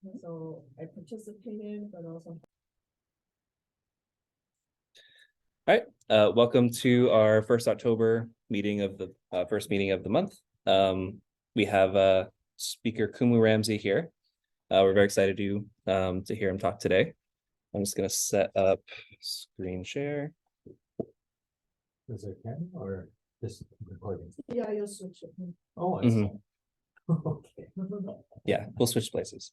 So I participated, but also. All right, welcome to our first October meeting of the first meeting of the month. We have Speaker Kumu Ramsay here. We're very excited to hear him talk today. I'm just going to set up screen share. Is it camera or just recording? Yeah, you'll switch it. Oh, I see. Okay. Yeah, we'll switch places.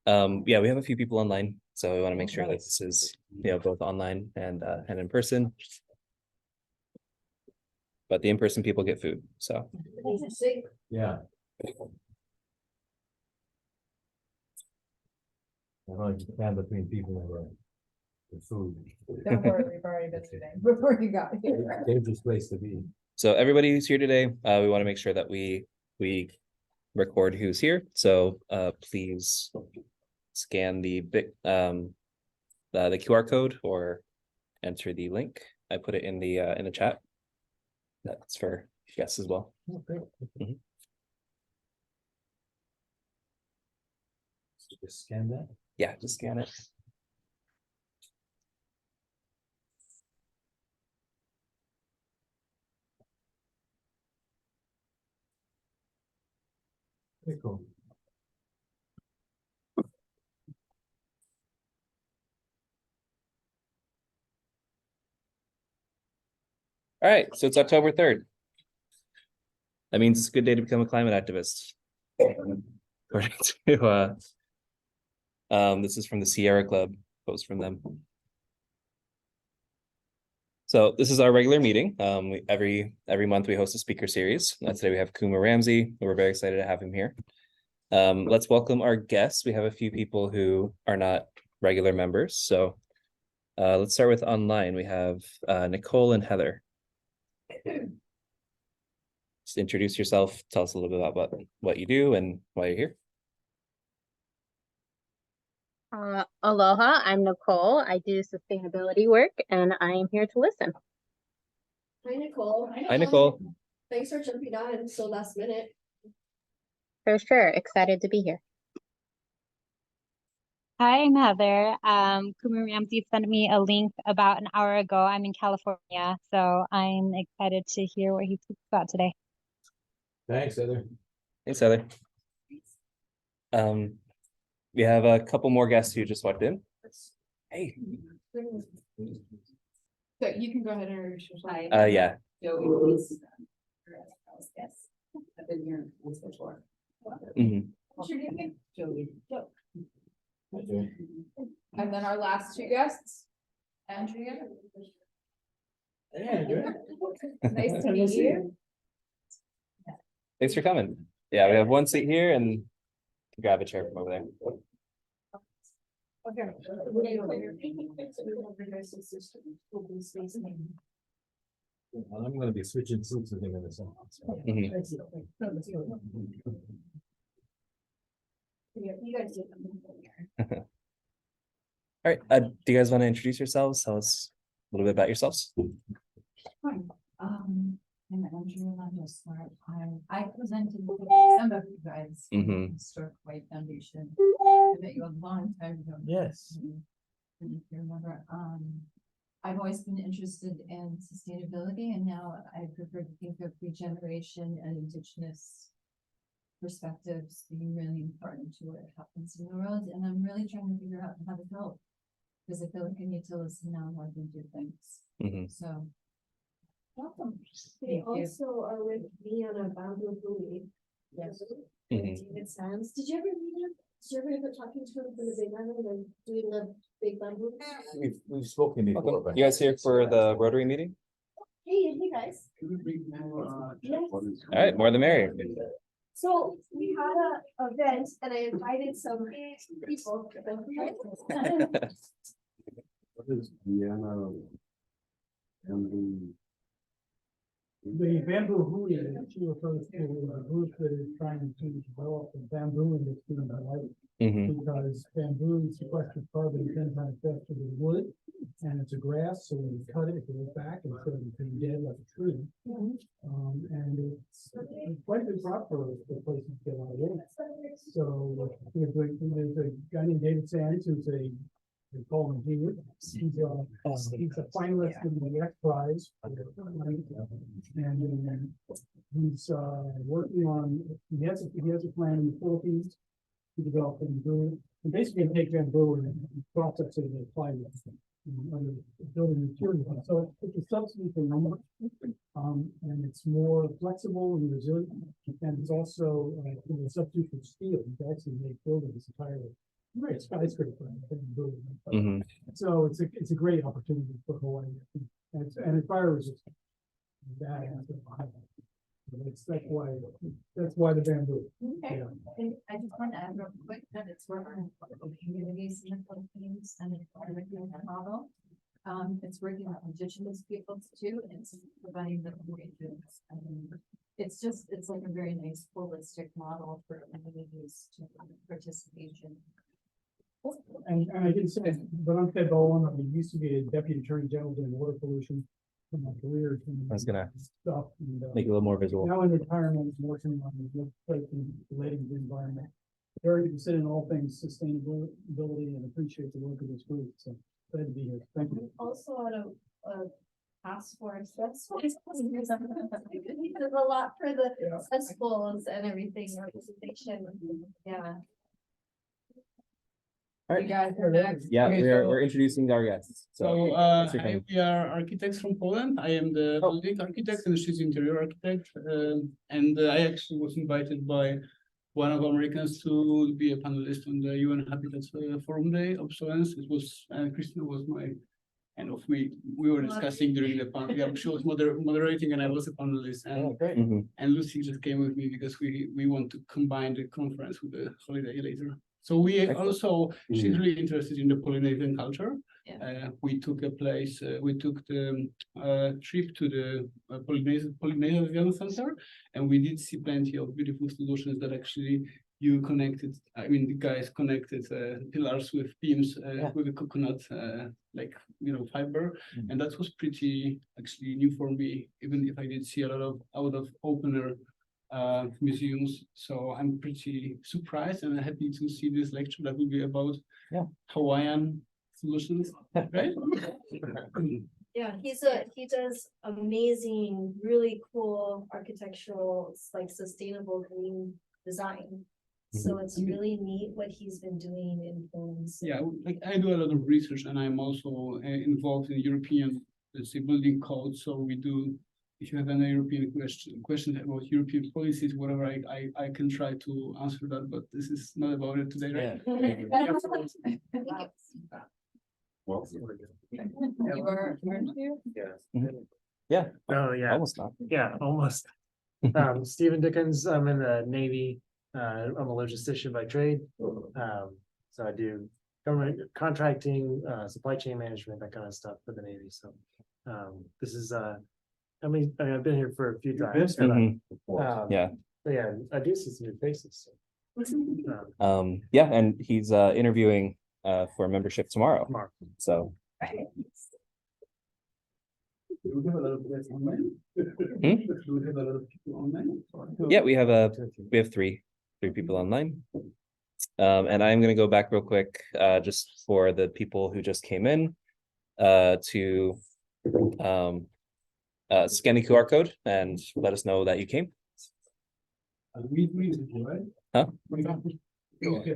Yeah, we have a few people online, so we want to make sure that this is, both online and in person. But the in-person people get food, so. Yeah. I don't understand between people and the food. Don't worry, we've already been today before you got here. Dangerous place to be. So everybody who's here today, we want to make sure that we record who's here. So please scan the QR code or enter the link. I put it in the chat. That's for guests as well. Oh, great. Mhm. So just scan that. Yeah, just scan it. Pretty cool. All right, so it's October 3rd. That means it's a good day to become a climate activist. According to this is from the Sierra Club, post from them. So this is our regular meeting. Every month we host a speaker series. Today we have Kumu Ramsay. We're very excited to have him here. Let's welcome our guests. We have a few people who are not regular members. So let's start with online. We have Nicole and Heather. Just introduce yourself. Tell us a little bit about what you do and why you're here. Aloha, I'm Nicole. I do sustainability work and I am here to listen. Hi, Nicole. Hi, Nicole. Thanks for jumping on so last minute. For sure. Excited to be here. Hi, I'm Heather. Kumu Ramsay sent me a link about an hour ago. I'm in California, so I'm excited to hear what he speaks about today. Thanks, Heather. Thanks, Heather. We have a couple more guests who just walked in. Hey. So you can go ahead and introduce yourself. Yeah. Joey, yes. I've been here once before. Mhm. What's your name? Joey. Hi, Joey. And then our last two guests. Andrea. Hey, Joey. Nice to meet you. Thanks for coming. Yeah, we have one seat here and grab a chair from over there. Okay. Well, I'm going to be switching seats with him in a second. Mhm. You guys did. All right. Do you guys want to introduce yourselves? Tell us a little bit about yourselves. I'm Andrea. I'm just smart. I presented some of you guys. Mhm. Historic White Foundation. I met you a long time ago. Yes. If you remember, I've always been interested in sustainability, and now I prefer to think of regeneration and indigenous perspectives being really important to what happens in the world. And I'm really trying to figure out how to help, because I feel like I need to listen now more than do things. Mhm. So. Welcome. They Thank you. also are with me on a bamboo buoy. Yes. Mhm. David Sands. Did you ever meet him? Did you ever end up talking to him from the big bamboo and doing the big bamboo? We've spoken before. Welcome. But You guys here for the Rotary meeting? Hey guys. All right, more the merrier. So we had a event and I invited some people. What is Vienna? The bamboo hui that she refers to is a group that is trying to develop the bamboo industry in Hawaii. Mhm. Because bamboo sequesters carbon 10 times faster than wood, and it's a grass, so when you cut it, it goes back instead of being dead like a tree. And it's quite a big crop for places to get out of wood. So Sands, who's a, we call him genius. He's a finalist in the X Prize. And he's working on, he has a plan in the Philippines to develop bamboo, and basically take bamboo and process it and apply it. Other building materials, so it's a subsidy for lumber, and it's more flexible and resilient, and it's also a substitute for steel. You can actually make buildings entirely. Right, skyscraper. Mhm. So it's a great opportunity for Hawaii, and it's fire resistant. That has been behind it. That's why the bamboo. Okay, Yeah. and I just want to add real quick that it's working with communities in the Philippines and it's working that model. It's working with indigenous peoples too, and it's providing the regions. It's like a very nice holistic model for communities to participation. And I did say, but I'm Ted Bowen, I used to be a deputy attorney general doing water pollution in my career. I was gonna Stuff. And, make it a little more visual. now in retirement, working on the relating to the environment. Very interested in all things sustainability and appreciate the work of this group, so glad to be here. Thank you. Also on a task force, that's what it's. He does a lot for the schools and everything, representation, yeah. All You right. guys are next. Yeah, Okay, we're introducing our guests. So, thanks for coming. we are architects from Poland. I am the Oh. lead architect and she's interior architect. And I actually was invited by one of Americans to be a panelist on the UN Habitat Forum Day of Science. It was, Christina was my, and of we were discussing during the panel. Yeah, she was moderating and I was a panelist. And, Great. Mhm. and Lucy just came with me because we want to combine the conference with the holiday later. So we Excellent. also, she's really interested in the Polynesian culture. Yeah. We took the trip to the Polynesian Center, and we did see plenty of beautiful solutions that actually you connected. I mean, the guys connected pillars with beams with a coconut, fiber, and that was pretty actually new for me. Even if I did see a lot of out of opener museums, so I'm pretty surprised and happy to see this lecture that will be about Hawaiian solutions, right? Yeah, he does amazing, really cool architectural, like sustainable green design. So it's really neat what he's been doing in films. Yeah, like I do a lot of research and I'm also involved in European, let's say, building code. So we do, if you have any European questions about European policies, whatever, I can try to answer that, but this is not about it today, right? Yeah, Oh, yeah, almost not. yeah, almost. Stephen Dickens, I'm in the Navy, I'm a logistician by trade. So I do government contracting, supply chain management, that kind of stuff for the Navy, so. This is, I've been here for a few times. Mhm. Yeah. But yeah, I do see some new faces. Yeah, and he's interviewing for membership tomorrow. Tomorrow. So Do we have a lot of guys online? Hmm? Do we have a lot of people online? yeah, we have three people online. And I'm gonna go back real quick, just for the people who just came in, to scan the QR code and let us know that you came. We right? Huh?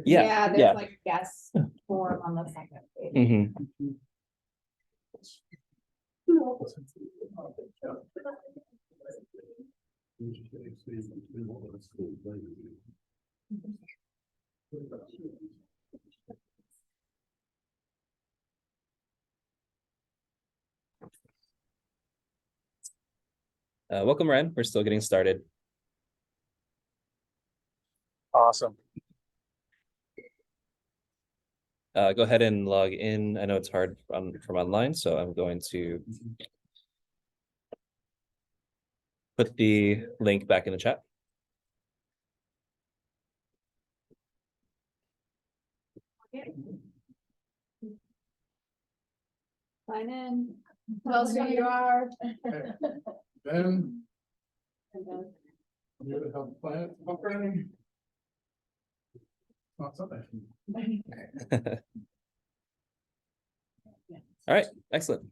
Yeah, there's Yeah. like guest form on the second page. Mhm. Welcome, Ren. We're still getting started. Awesome. Go ahead and log in. I know it's hard from online, so I'm going to put the link back in the chat. Sign in. Tell us who you are. Then you have fire operating. All right, excellent.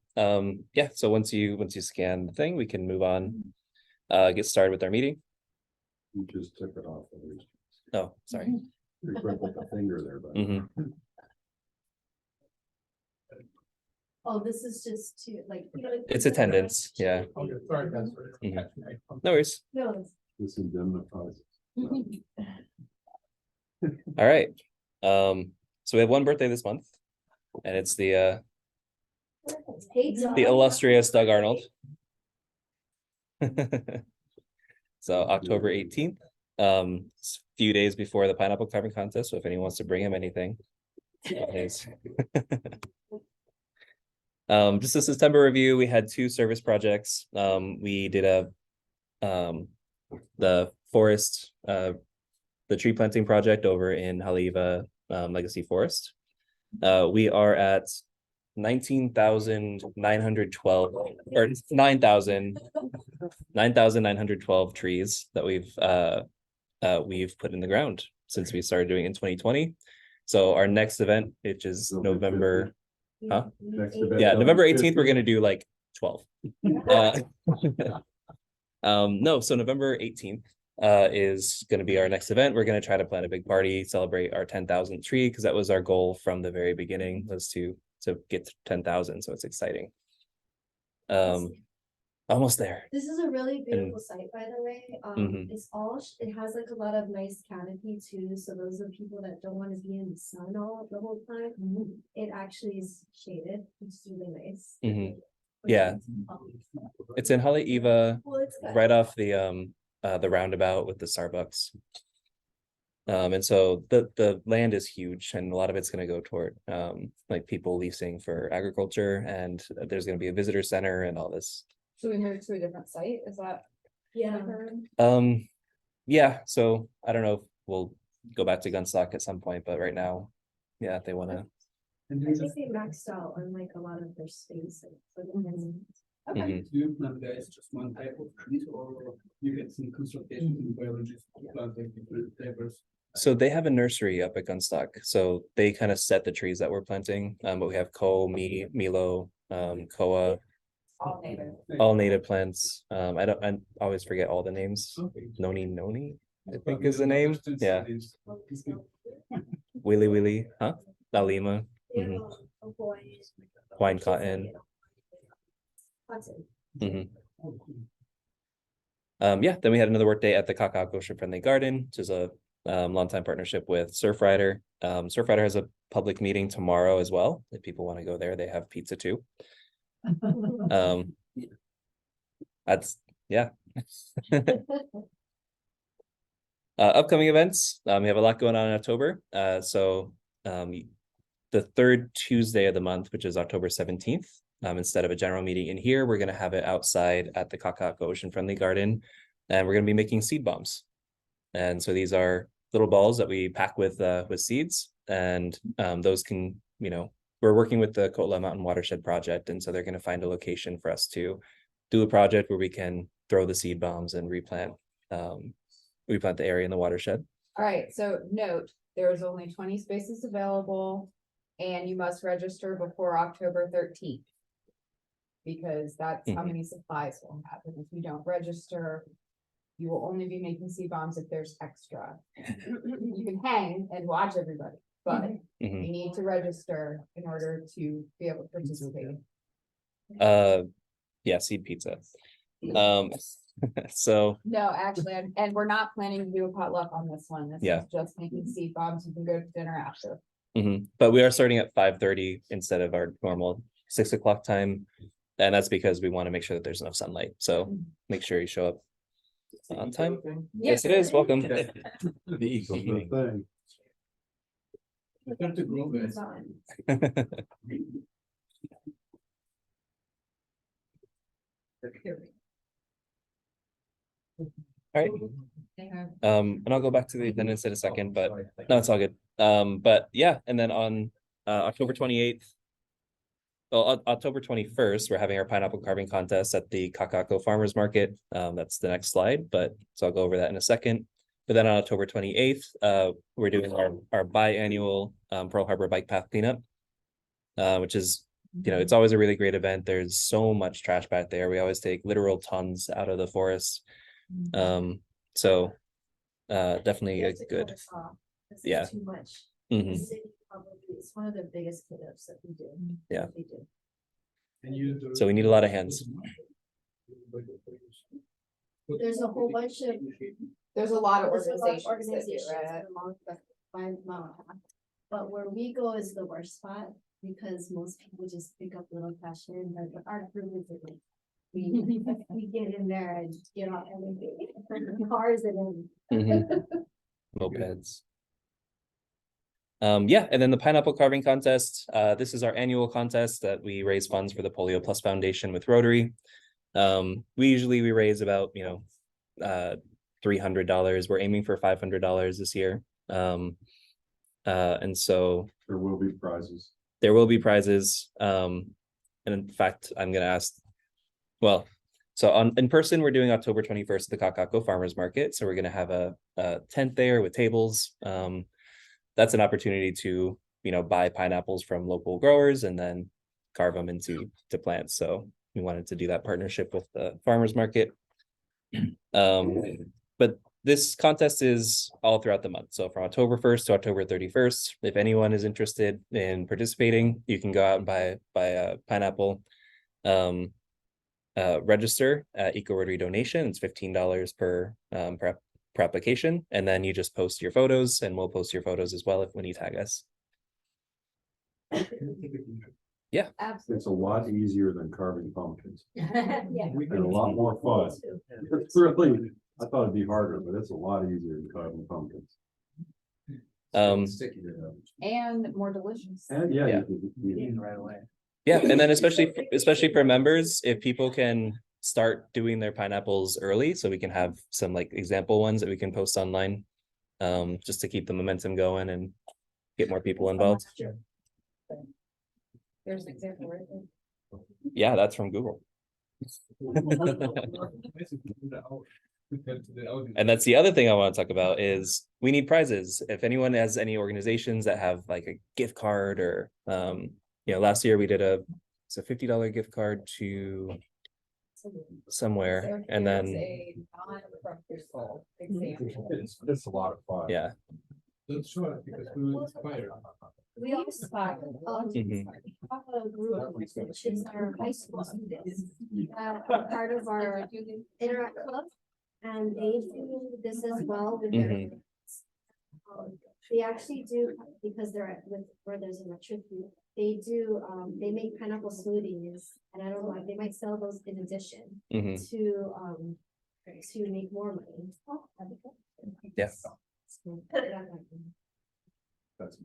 Yeah, so once you scan the thing, we can move on, get started with our meeting. You just took it off. Oh, sorry. You put the finger there, but. Mhm. Oh, this is just to like. It's attendance, yeah. Okay, sorry, guys. Mhm. No worries. No. This indemnifies. All right. So we have one birthday this month, and it's the illustrious Doug Arnold. So October 18th, it's a few days before the pineapple carving contest. So if anyone wants to bring him anything, just a September review. We had 2 service projects. We did the forest, the tree planting project over in Haleiwa Legacy Forest. We are at 19,912 or 9,912 trees that we've put in the ground since we started doing it in 2020. So our next event, which is November, November 18th, we're gonna do like 12. No, so November 18th is going to be our next event. We're going to try to plan a big party, celebrate our 10,000th tree, because that was our goal from the very beginning, was to get to 10,000. So it's exciting. Almost there. This is a really beautiful site, by the way. It's all, it has like a lot of nice canopy too. So those are people that don't want to be in the sun all the whole time. It actually is shaded, which is really nice. Yeah, it's in Haleiwa, Well, it's good. right off the roundabout with the Starbucks. And so the land is huge, and a lot of it's going to go toward like people leasing for agriculture, and there's going to be a visitor center and all this. So we moved to a different site, is that? Yeah. Yeah, so I don't know if we'll go back to Gunstock at some point, but right now, yeah, they want to. I think they maxed out on like a lot of their space. Okay. Do you plant guys just one type of trees, or you get some consultation with biologists to plant like different diverse? So they have a nursery up at Gunstock, so they kind of set the trees that we're planting. But we have Milo, Koa, all native plants. I always forget all the names. Okay. Noni, I think is the name. Yeah. Willy, huh? Dalima. Wine cotton. Yeah, then we had another work day at the Kaka'ako Ocean-Friendly Garden, which is a longtime partnership with Surfrider. Surfrider has a public meeting tomorrow as well. If people want to go there, they have pizza too. That's yeah. Upcoming events. We have a lot going on in October. So the 3rd Tuesday of the month, which is October 17th, instead of a general meeting in here, we're going to have it outside at the Kaka'ako Ocean-Friendly Garden, and we're going to be making seed bombs. And so these are little balls that we pack with seeds, and those can, we're working with the Kotla Mountain Watershed Project, and so they're going to find a location for us to do a project where we can throw the seed bombs and replant the area in the watershed. All right, so note, there is only 20 spaces available, and you must register before October 13th. Because that's how many supplies will happen. If you don't register, you will only be making seed bombs if there's extra. You can hang and watch everybody, but you need to register in order to be able to participate. Yeah, seed pizza. So no, actually, and we're not planning to do a potluck on this one. This is just making seed bombs. You can go to dinner after. But we are starting at 5:30 instead of our normal 6 o'clock time. And that's because we want to make sure that there's enough sunlight. So make sure you show up on time. Yes, it is. Welcome. The eco thing. Start to grow, guys. All right. And I'll go back to the attendance in a second, but no, it's all good. But yeah, and then on October 28th, well, October 21st, we're having our pineapple carving contest at the Kaka'ako Farmers Market. That's the next slide, but so I'll go over that in a second. But then on October 28th, we're doing our biannual Pearl Harbor Bike Path cleanup, which is, it's always a really great event. There's so much trash back there. We always take literal tons out of the forest. So definitely a good, yeah. Too much. Mhm. The city probably, it's one of the biggest cleanups that we do. Yeah. We do. So we need a lot of hands. There's a whole bunch of. There's a lot of there's a lot of organizations that do it. along the 5 mile path. But where we go is the worst spot because most people just pick up little trash in, but our group is like, we get in there and get off everything, cars and Mhm. Mopeds. Yeah, and then the pineapple carving contest. This is our annual contest that we raise funds for the Polio Plus Foundation with Rotary. We raise about $300. We're aiming for $500 this year. And so There will be prizes. there will be prizes. And in fact, I'm gonna ask. Well, so in person, we're doing October 21st at the Kaka'ako Farmers Market. So we're gonna have a tent there with tables. That's an opportunity to buy pineapples from local growers and then carve them into plants. So we wanted to do that partnership with the farmers market. But this contest is all throughout the month. So from October 1st to October 31st, if anyone is interested in participating, you can go out and buy a pineapple. Register at EcoRotary donation. It's $15 per application, and then you just post your photos, and we'll post your photos as well when you tag us. Yeah, It's a lot easier than carving pumpkins. yeah. And a lot more fun. It's really, I thought it'd be harder, but it's a lot easier than carving pumpkins. And more delicious. And yeah, Yeah. you can- Right away. yeah, and then especially for members, if people can start doing their pineapples early, so we can have some like example ones that we can post online, just to keep the momentum going and get more people involved. There's an example right there. Yeah, that's from Google. And that's the other thing I want to talk about is we need prizes. If anyone has any organizations that have like a gift card or last year we did it's a $50 gift card to somewhere, and There's then a non-profitable example. It's a lot of fun. yeah. That's sure, because we will inspire. We also have Mhm. a group, which is our high school students, part of our Interact Club, and they do this as well with their. Mhm. They actually do, because where there's electricity, they do, they make pineapple smoothies, and I don't know, they might sell those in addition Mhm. to make more money. Yeah. That's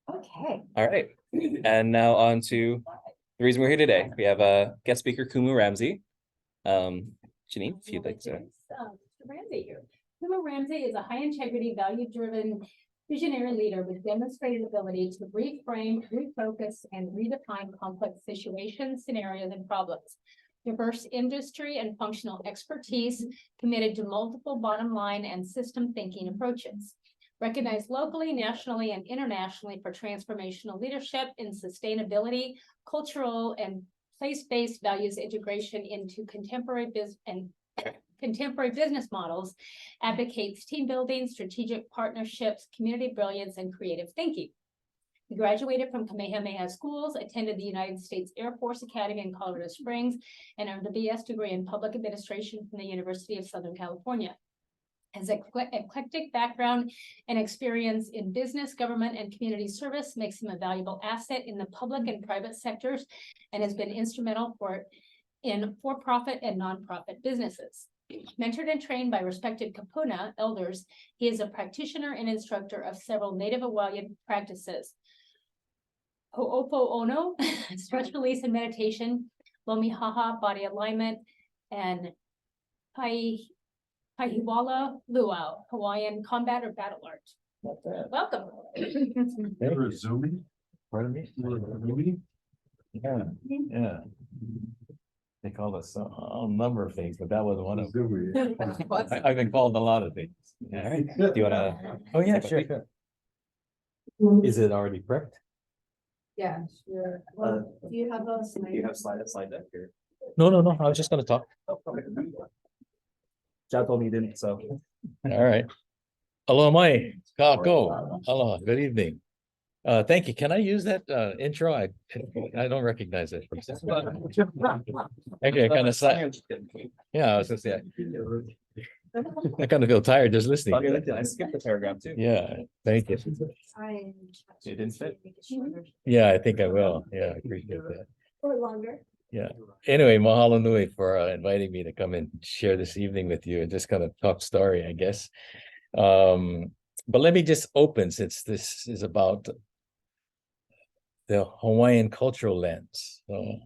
Okay. All right, and now on to the reason we're here today. We have a guest speaker, Kumu Ramsay. Janine, if you'd like to. Mr. Ramsay here. Kumu Ramsay is a high integrity, value driven visionary leader with demonstrated ability to reframe, refocus, and redefine complex situations, scenarios, and problems. Diverse industry and functional expertise, committed to multiple bottom line and system thinking approaches. Recognized locally, nationally, and internationally for transformational leadership in sustainability, cultural and place-based values integration into contemporary business models, advocates team building, strategic partnerships, community brilliance, and creative thinking. He graduated from Kamehameha Schools, attended the United States Air Force Academy in Colorado Springs, and earned a BS degree in public administration from the University of Southern California. His eclectic background and experience in business, government, and community service makes him a valuable asset in the public and private sectors and has been instrumental in for-profit and nonprofit businesses. Mentored and trained by respected Kapuna elders, he is a practitioner and instructor of several Native Hawaiian practices. Ho'opo'ono, stress release and meditation, lomihaha, body alignment, and Pahiwala Luau, Hawaiian combat or battle art. Welcome. You're zooming? Pardon me? Zooming? Yeah, yeah. They call us a number of things, but that was one of them. Zooey. I've been called a lot of things. All right, do you wanna? Oh, yeah, take a sure, peek? sure. Is it already prepped? Yeah, sure. Well, do you have a slide? slide deck here? No, I was just gonna talk. Chad told me you didn't, so. All right. Aloha mai, Kaka'ako. Aloha, good evening. Thank you. Can I use that intro? I don't recognize it. Actually, I kind of yeah, I was gonna say I kind of feel tired just listening. I skipped the paragraph too. Yeah, thank you. It didn't fit. Yeah, I think I will. Yeah, I appreciate that. Or longer. Yeah. Anyway, mahalo nui for inviting me to come and share this evening with you and just kind of talk story, I guess. But let me just open, since this is about the Hawaiian cultural lens. So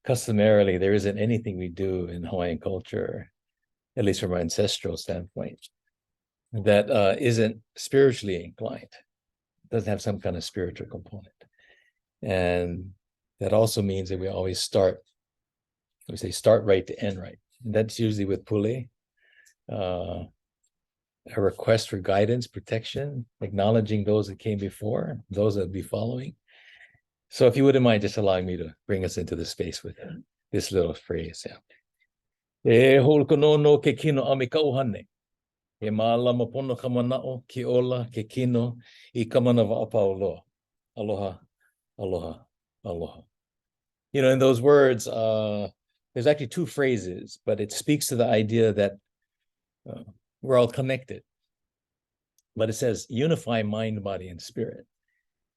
customarily, there isn't anything we do in Hawaiian culture, at least from an ancestral standpoint, that isn't spiritually inclined, doesn't have some kind of spiritual component. And that also means that we always start right to end right. And that's usually with pule, a request for guidance, protection, acknowledging those that came before, those that be following. So if you wouldn't mind just allowing me to bring us into the space with this little phrase. Yeah. E holokono no ke kino ami kauhane. E maalama pono kamanao ki ola ke kino I kamana wa'apauloa. Aloha, aloha, aloha. You know, in those words, there's actually two phrases, but it speaks to the idea that we're all connected. But it says unify mind, body, and spirit.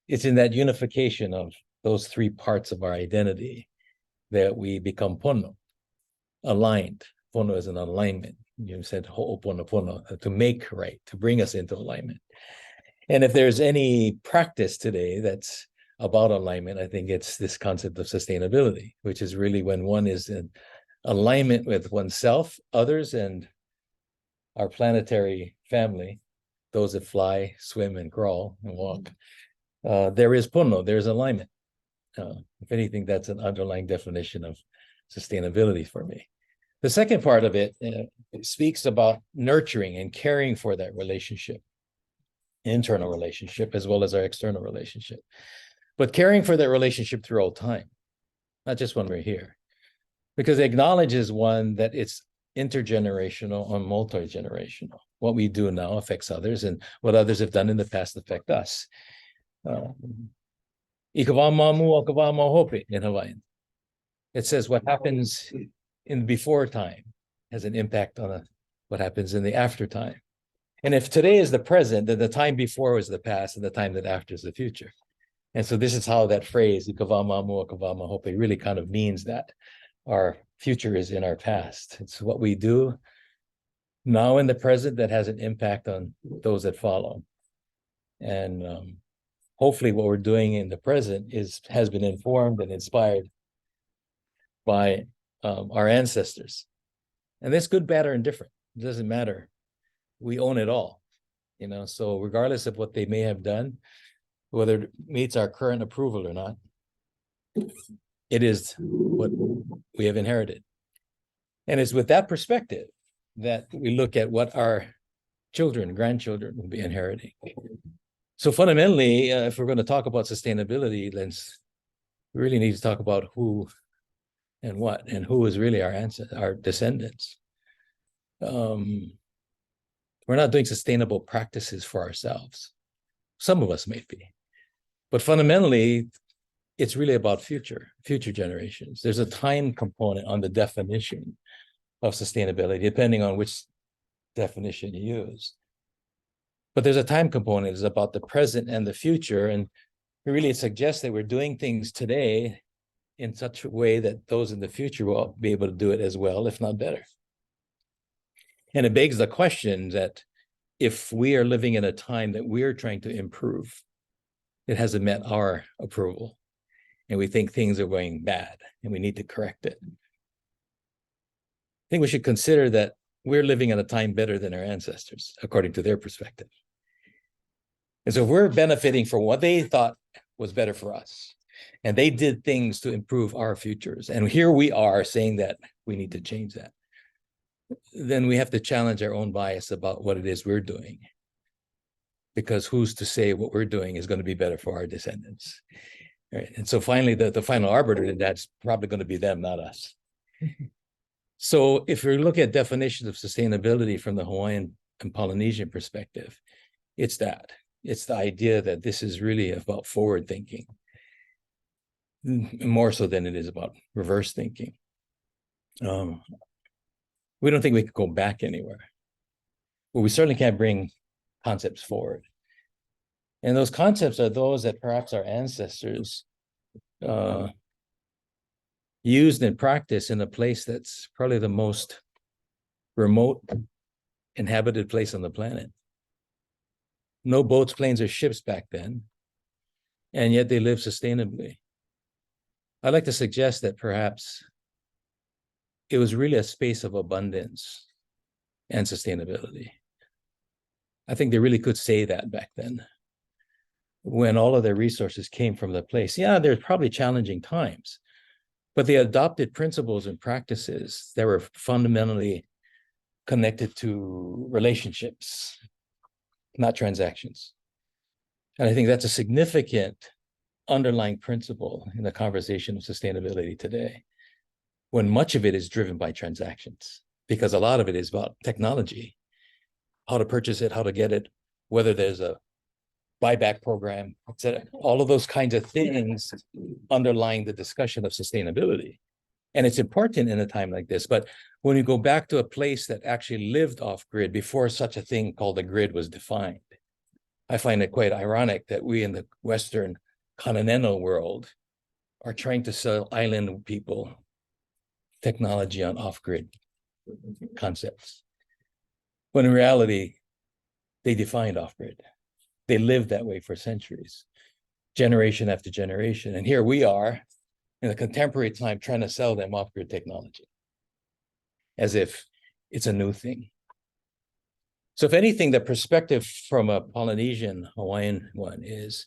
It's in that unification of those three parts of our identity that we become pono, aligned. Pono is an alignment. You said ho'oponopono, to make right, to bring us into alignment. And if there's any practice today that's about alignment, I think it's this concept of sustainability, which is really when one is in alignment with oneself, others, and our planetary family, those that fly, swim, and crawl and walk. There is pono, there's alignment. If anything, that's an underlying definition of sustainability for me. The second part of it, it speaks about nurturing and caring for that relationship, internal relationship, as well as our external relationship. But caring for that relationship through all time, not just when we're here. Because it acknowledges, one, that it's intergenerational or multi-generational. What we do now affects others, and what others have done in the past affect us. In Hawaiian, it says what happens in before time has an impact on what happens in the after time. And if today is the present, then the time before was the past, and the time that after is the future. And so this is how that phrase really kind of means that our future is in our past. It's what we do now in the present that has an impact on those that follow. And hopefully what we're doing in the present has been informed and inspired by our ancestors. And that's good, bad, or indifferent. It doesn't matter. We own it all, you know. So regardless of what they may have done, whether it meets our current approval or not, it is what we have inherited. And it's with that perspective that we look at what our children, grandchildren will be inheriting. So fundamentally, if we're going to talk about sustainability, then we really need to talk about who and what, and who is really our descendants. We're not doing sustainable practices for ourselves. Some of us may be, but fundamentally, it's really about future generations. There's a time component on the definition of sustainability, depending on which definition you use. But there's a time component. It's about the present and the future, and really it suggests that we're doing things today in such a way that those in the future will be able to do it as well, if not better. And it begs the question that if we are living in a time that we're trying to improve, it hasn't met our approval, and we think things are going bad and we need to correct it. I think we should consider that we're living in a time better than our ancestors, according to their perspective. And so if we're benefiting from what they thought was better for us, And they did things to improve our futures. And here we are saying that we need to change that. Then we have to challenge our own bias about what it is we're doing. Because who's to say what we're doing is going to be better for our descendants? Right. And so finally, the final arbiter in that's probably going to be them, not us. So if we look at definitions of sustainability from the Hawaiian and Polynesian perspective, it's that. It's the idea that this is really about forward thinking, more so than it is about reverse thinking. We don't think we could go back anywhere, but we certainly can't bring concepts forward. And those concepts are those that perhaps our ancestors used in practice in a place that's probably the most remote inhabited place on the planet. No boats, planes, or ships back then, and yet they lived sustainably. I'd like to suggest that perhaps it was really a space of abundance and sustainability. I think they really could say that back then, when all of their resources came from the place. Yeah, there's probably challenging times, but they adopted principles and practices that were fundamentally connected to relationships, not transactions. And I think that's a significant underlying principle in the conversation of sustainability today, when much of it is driven by transactions, because a lot of it is about technology, how to purchase it, how to get it, whether there's a buyback program, etc. All of those kinds of things underlying the discussion of sustainability. And it's important in a time like this. But when you go back to a place that actually lived off grid before such a thing called a grid was defined, I find it quite ironic that we in the Western continental world are trying to sell island people technology on off-grid concepts, when in reality, they defined off-grid. They lived that way for centuries, generation after generation. And here we are in a contemporary time trying to sell them off-grid technology as if it's a new thing. So if anything, the perspective from a Polynesian Hawaiian one is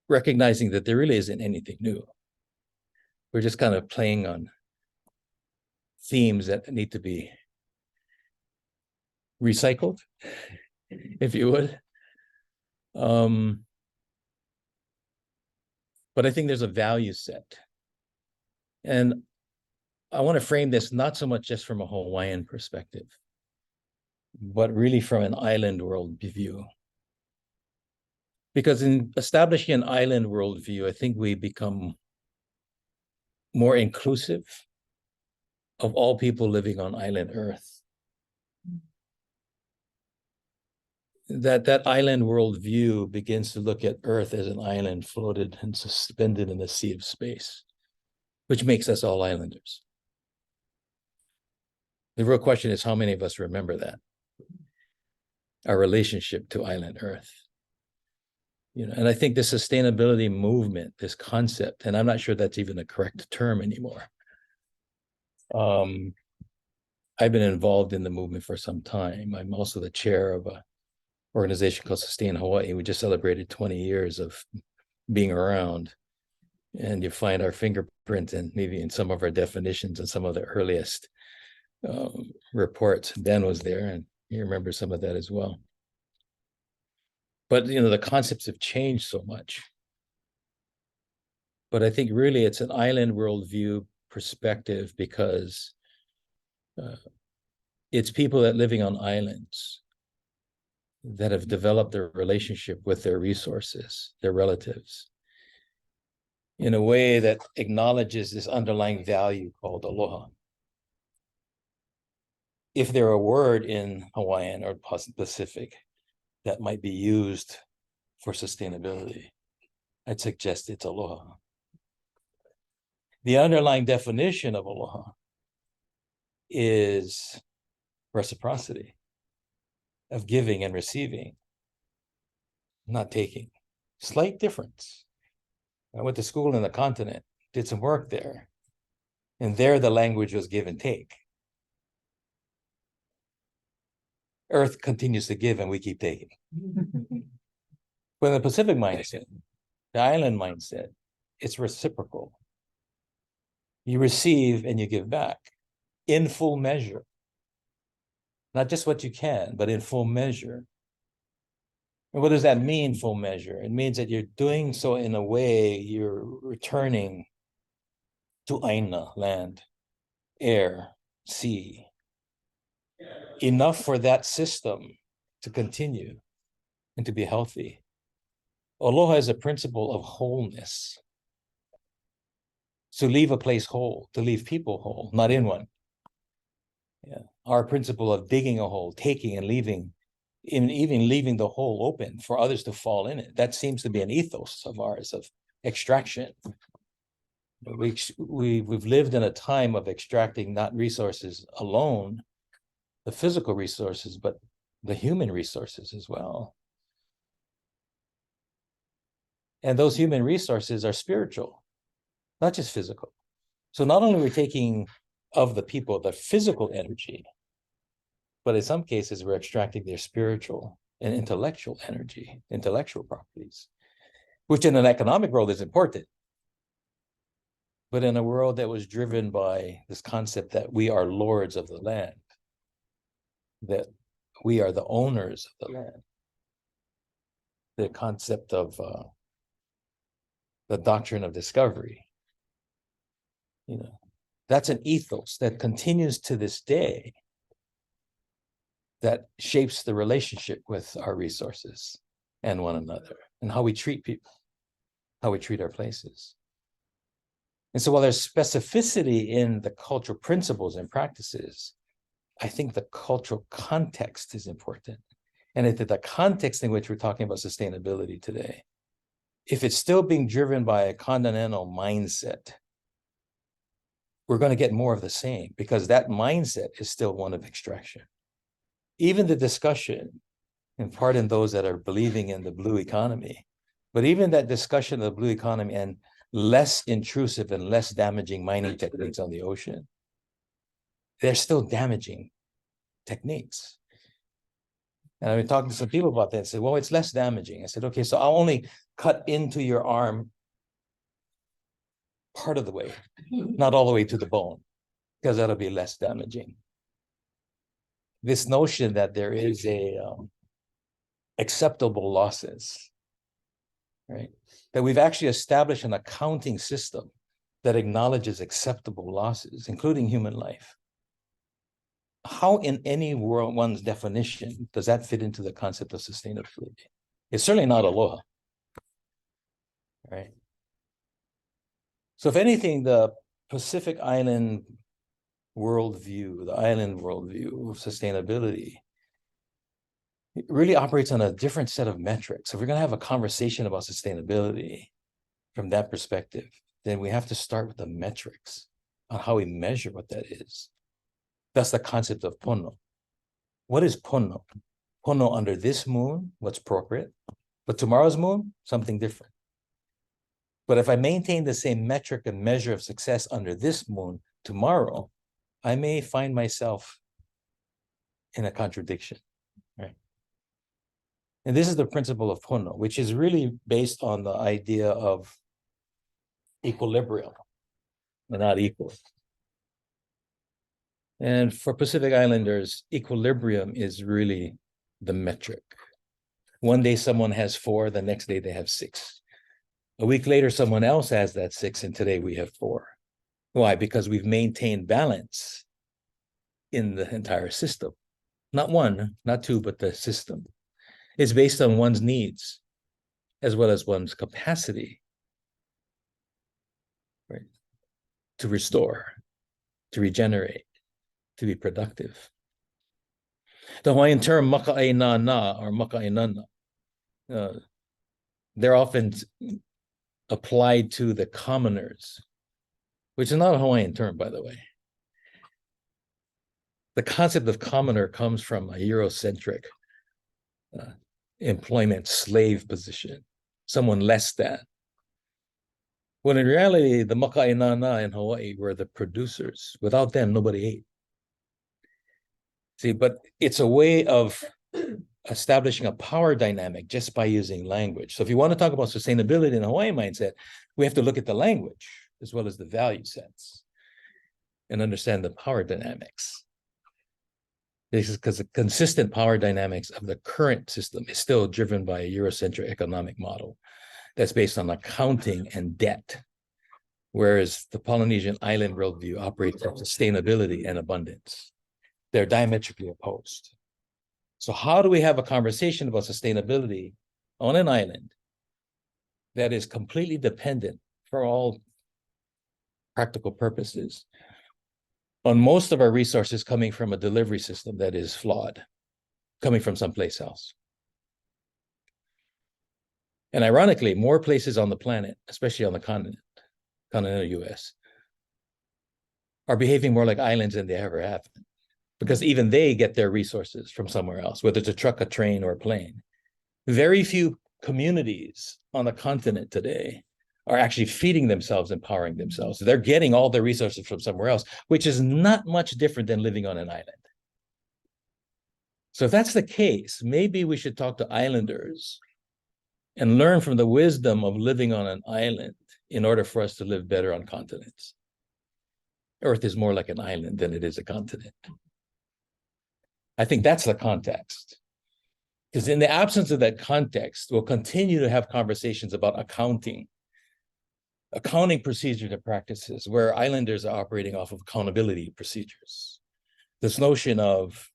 recognizing that there really isn't anything new. We're just kind of playing on themes that need to be recycled, if you would. But I think there's a value set. And I want to frame this not so much just from a Hawaiian perspective, but really from an island worldview. Because in establishing an island worldview, I think we become more inclusive of all people living on island Earth. That island worldview begins to look at Earth as an island floated and suspended in the sea of space, which makes us all islanders. The real question is, how many of us remember that? Our relationship to island Earth. You know, and I think the sustainability movement, this concept, and I'm not sure that's even a correct term anymore. I've been involved in the movement for some time. I'm also the chair of a organization called Sustain Hawaii. We just celebrated 20 years of being around, and you find our fingerprint and maybe in some of our definitions and some of the earliest reports. Ben was there, and you remember some of that as well. But, you know, the concepts have changed so much. But I think really it's an island worldview perspective, because it's people that living on islands that have developed their relationship with their resources, their relatives, in a way that acknowledges this underlying value called aloha. If there were a word in Hawaiian or Pacific that might be used for sustainability, I'd suggest it's aloha. The underlying definition of aloha is reciprocity, of giving and receiving, not taking. Slight difference. I went to school in the continent, did some work there, and there the language was give and take. Earth continues to give and we keep taking. But in the Pacific mindset, The island mindset, it's reciprocal. You receive and you give back in full measure. Not just what you can, but in full measure. And what does that mean, full measure? It means that you're doing so in a way you're returning to Aina, land, air, sea. Enough for that system to continue and to be healthy. Aloha is a principle of wholeness. To leave a place whole, to leave people whole, not in one. Yeah. Our principle of digging a hole, taking and leaving, even leaving the hole open for others to fall in it. That seems to be an ethos of ours, of extraction. We've lived in a time of extracting not resources alone, the physical resources, but the human resources as well. And those human resources are spiritual, not just physical. So not only are we taking of the people the physical energy, but in some cases we're extracting their spiritual and intellectual energy, intellectual properties, which in an economic world is important. But in a world that was driven by this concept that we are lords of the land, that we are the owners of the land, the concept of the doctrine of discovery, you know, that's an ethos that continues to this day, that shapes the relationship with our resources and one another, and how we treat people, how we treat our places. And so while there's specificity in the cultural principles and practices, I think the cultural context is important. And if the context in which we're talking about sustainability today, if it's still being driven by a continental mindset, we're going to get more of the same, because that mindset is still one of extraction. Even the discussion, and pardon those that are believing in the blue economy, but even that discussion of the blue economy and less intrusive and less damaging mining techniques on the ocean, they're still damaging techniques. And I've been talking to some people about that and said, well, it's less damaging. I said, okay, so I'll only cut into your arm part of the way, not all the way to the bone, because that'll be less damaging. This notion that there is a acceptable losses, right? That we've actually established an accounting system that acknowledges acceptable losses, including human life. How in any world, one's definition, does that fit into the concept of sustainability? It's certainly not aloha, right? So if anything, the Pacific Island worldview, the island worldview of sustainability, it really operates on a different set of metrics. If we're going to have a conversation about sustainability from that perspective, then we have to start with the metrics on how we measure what that is. That's the concept of pono. What is pono? Pono under this moon, what's appropriate, but tomorrow's moon, something different. But if I maintain the same metric and measure of success under this moon tomorrow, I may find myself in a contradiction, right? And this is the principle of pono, which is really based on the idea of equilibrium, but not equal. And for Pacific Islanders, equilibrium is really the metric. One day someone has 4, the next day they have 6. A week later, someone else has that 6, and today we have 4. Why? Because we've maintained balance in the entire system. Not one, not two, but the system. It's based on one's needs as well as one's capacity, right? To restore, to regenerate, to be productive. The Hawaiian term maka'ainana or maka'ainana, they're often applied to the commoners, which is not a Hawaiian term, by the way. The concept of commoner comes from a Eurocentric employment slave position, someone less than. When in reality, the maka'ainana in Hawaii were the producers. Without them, nobody ate. See, but it's a way of establishing a power dynamic just by using language. So if you want to talk about sustainability in a Hawaiian mindset, we have to look at the language as well as the value sets and understand the power dynamics. This is because the consistent power dynamics of the current system is still driven by a Eurocentric economic model that's based on accounting and debt, whereas the Polynesian island worldview operates on sustainability and abundance. They're diametrically opposed. So how do we have a conversation about sustainability on an island that is completely dependent for all practical purposes on most of our resources coming from a delivery system that is flawed, coming from someplace else? And ironically, more places on the planet, especially on the continental US, are behaving more like islands than they ever have, because even they get their resources from somewhere else, whether it's a truck, a train, or a plane. Very few communities on the continent today are actually feeding themselves and powering themselves. They're getting all their resources from somewhere else, which is not much different than living on an island. So if that's the case, maybe we should talk to islanders and learn from the wisdom of living on an island in order for us to live better on continents. Earth is more like an island than it is a continent. I think that's the context. Because in the absence of that context, we'll continue to have conversations about accounting procedures and practices where islanders are operating off of accountability procedures. This notion of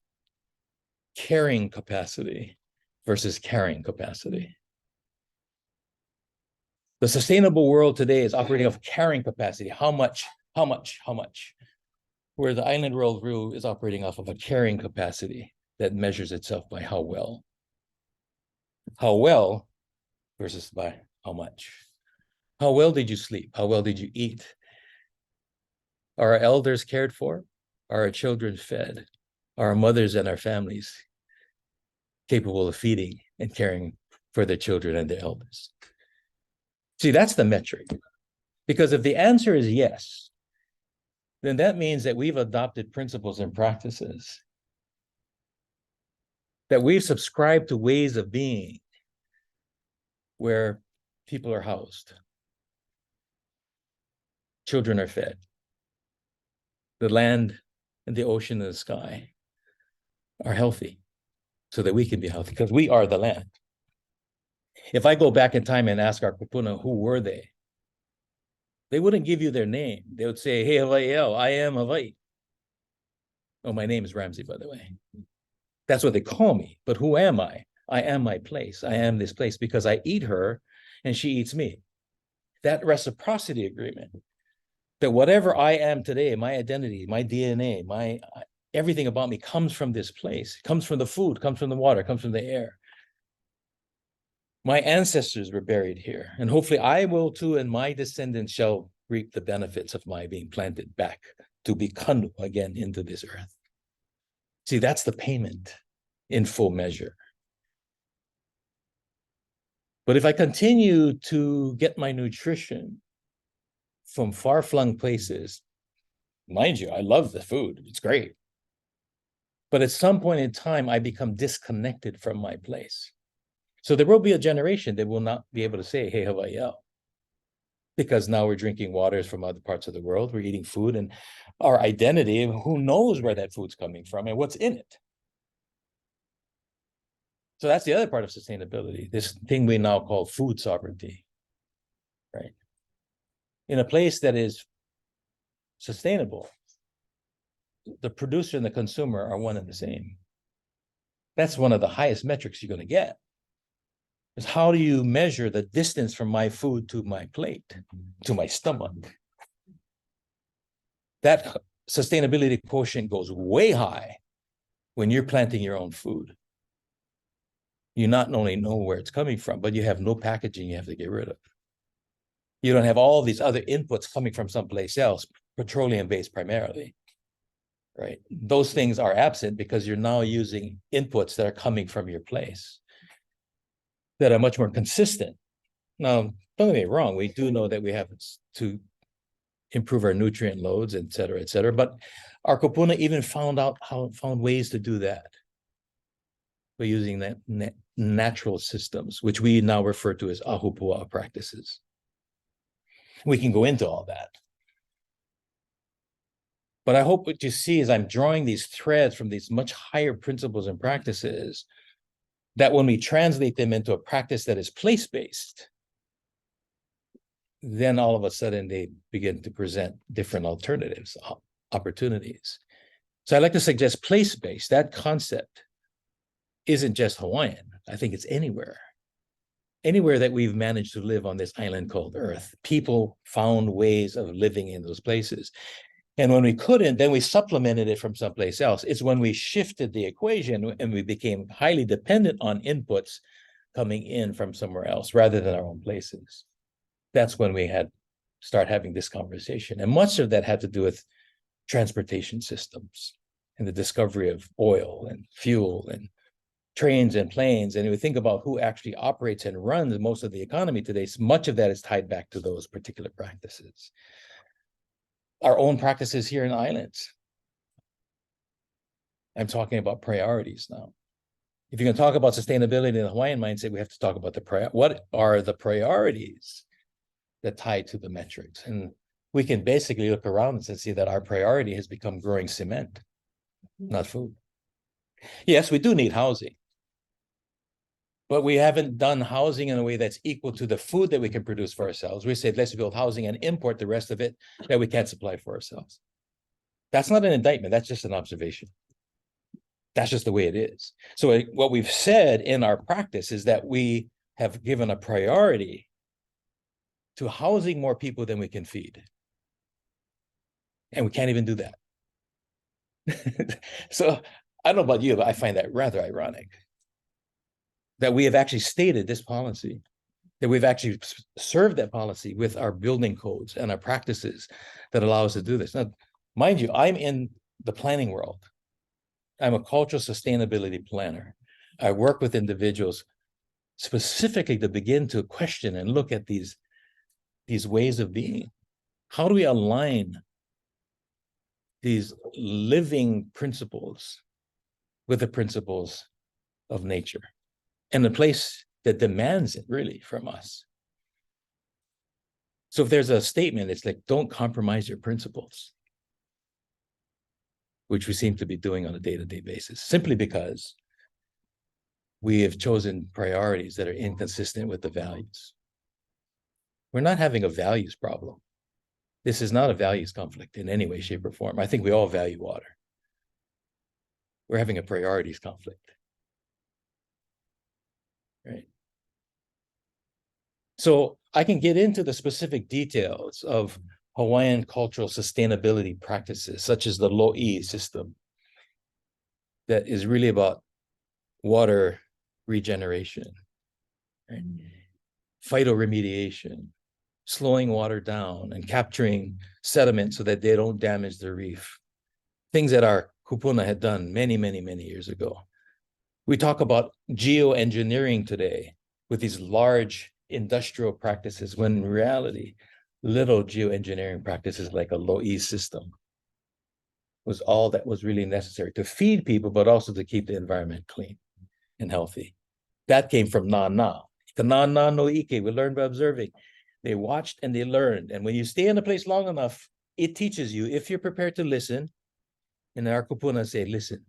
carrying capacity versus carrying capacity. The sustainable world today is operating off carrying capacity. How much? Where the island worldview is operating off of a carrying capacity that measures itself by how well. How well versus by how much. How well did you sleep? How well did you eat? Are our elders cared for? Are our children fed? Are our mothers and our families capable of feeding and caring for their children and their elders? See, that's the metric. Because if the answer is yes, then that means that we've adopted principles and practices, that we've subscribed to ways of being where people are housed, children are fed, the land and the ocean and the sky are healthy so that we can be healthy, because we are the land. If I go back in time and ask our kupuna, who were they? They wouldn't give you their name. They would say, hey, Hawaii, I am Hawaii. Oh, my name is Ramsay, by the way. That's what they call me. But who am I? I am my place. I am this place because I eat her and she eats me. That reciprocity agreement, that whatever I am today, my identity, my DNA, everything about me comes from this place. It comes from the food, comes from the water, comes from the air. My ancestors were buried here, and hopefully I will too, and my descendants shall reap the benefits of my being planted back to be kanu again into this earth. See, that's the payment in full measure. But if I continue to get my nutrition from far-flung places, mind you, I love the food, it's great. But at some point in time, I become disconnected from my place. So there will be a generation that will not be able to say, hey, Hawaii, because now we're drinking waters from other parts of the world, we're eating food, and our identity, who knows where that food's coming from and what's in it. So that's the other part of sustainability, this thing we now call food sovereignty, right? In a place that is sustainable, the producer and the consumer are one and the same. That's one of the highest metrics you're going to get. Is how do you measure the distance from my food to my plate, to my stomach? That sustainability quotient goes way high when you're planting your own food. You not only know where it's coming from, but you have no packaging you have to get rid of. You don't have all these other inputs coming from someplace else, petroleum-based primarily, right? Those things are absent because you're now using inputs that are coming from your place, that are much more consistent. Now, don't get me wrong, we do know that we have to improve our nutrient loads, et cetera, but our kupuna even found ways to do that. by using that natural systems, which we now refer to as ahupua practices. We can go into all that. But I hope what you see is I'm drawing these threads from these much higher principles and practices that when we translate them into a practice that is place-based, then all of a sudden they begin to present different alternatives, opportunities. So I like to suggest place-based. That concept isn't just Hawaiian. I think it's anywhere. Anywhere that we've managed to live on this island called Earth, people found ways of living in those places. And when we couldn't, then we supplemented it from someplace else. It's when we shifted the equation and we became highly dependent on inputs coming in from somewhere else rather than our own places. That's when we had start having this conversation. And much of that had to do with transportation systems and the discovery of oil and fuel and trains and planes. And if we think about who actually operates and runs most of the economy today, much of that is tied back to those particular practices. Our own practices here in the islands. I'm talking about priorities now. If you're going to talk about sustainability in the Hawaiian mindset, we have to talk about what are the priorities that tie to the metrics. And we can basically look around us and see that our priority has become growing cement, not food. Yes, we do need housing. But we haven't done housing in a way that's equal to the food that we can produce for ourselves. We said, let's build housing and import the rest of it that we can't supply for ourselves. That's not an indictment. That's just an observation. That's just the way it is. So what we've said in our practice is that we have given a priority to housing more people than we can feed. And we can't even do that. So I don't know about you, but I find that rather ironic. That we have actually stated this policy, that we've actually served that policy with our building codes and our practices that allow us to do this. Now, mind you, I'm in the planning world. I'm a cultural sustainability planner. I work with individuals specifically to begin to question and look at these ways of being. How do we align these living principles with the principles of nature? And the place that demands it really from us. So if there's a statement, it's like, don't compromise your principles, which we seem to be doing on a day-to-day basis, simply because we have chosen priorities that are inconsistent with the values. We're not having a values problem. This is not a values conflict in any way, shape, or form. I think we all value water. We're having a priorities conflict. Right. So I can get into the specific details of Hawaiian cultural sustainability practices, such as the lo'i system, that is really about water regeneration, right? Phytoremediation, slowing water down and capturing sediment so that they don't damage the reef. Things that our kupuna had done many, many, many years ago. We talk about geoengineering today with these large industrial practices, when in reality, little geoengineering practices like a lo'i system was all that was really necessary to feed people, but also to keep the environment clean and healthy. That came from na. The na no ike, we learned by observing. They watched and they learned. And when you stay in a place long enough, it teaches you, if you're prepared to listen, and our kupuna say, listen.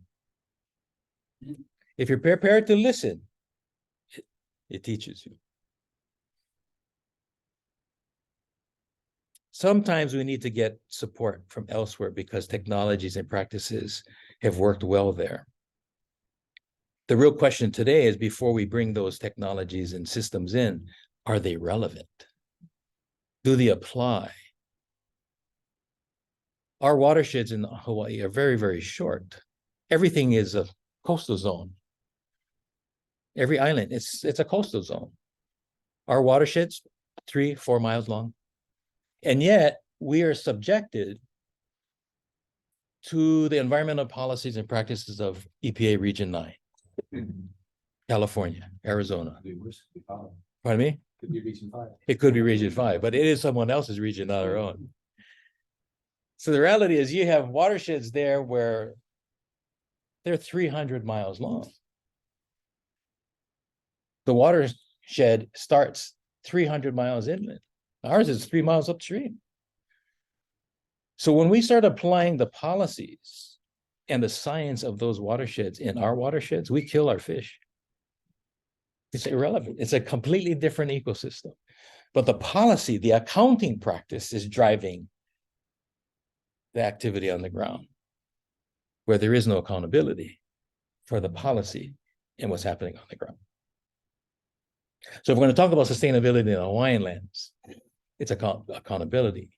If you're prepared to listen, it teaches you. Sometimes we need to get support from elsewhere because technologies and practices have worked well there. The real question today is, before we bring those technologies and systems in, are they relevant? Do they apply? Our watersheds in Hawaii are very, very short. Everything is a coastal zone. Every island, it's a coastal zone. Our watersheds, 3-4 miles long. And yet we are subjected to the environmental policies and practices of EPA Region 9, California, Arizona. Pardon me? Could be Region 5. It could be Region 5, but it is someone else's region, not our own. So the reality is you have watersheds there where they're 300 miles long. The watershed starts 300 miles inland. Ours is 3 miles upstream. So when we start applying the policies and the science of those watersheds in our watersheds, we kill our fish. It's irrelevant. It's a completely different ecosystem. But the policy, the accounting practice is driving the activity on the ground, where there is no accountability for the policy and what's happening on the ground. So if we're going to talk about sustainability in a Hawaiian lens, it's accountability.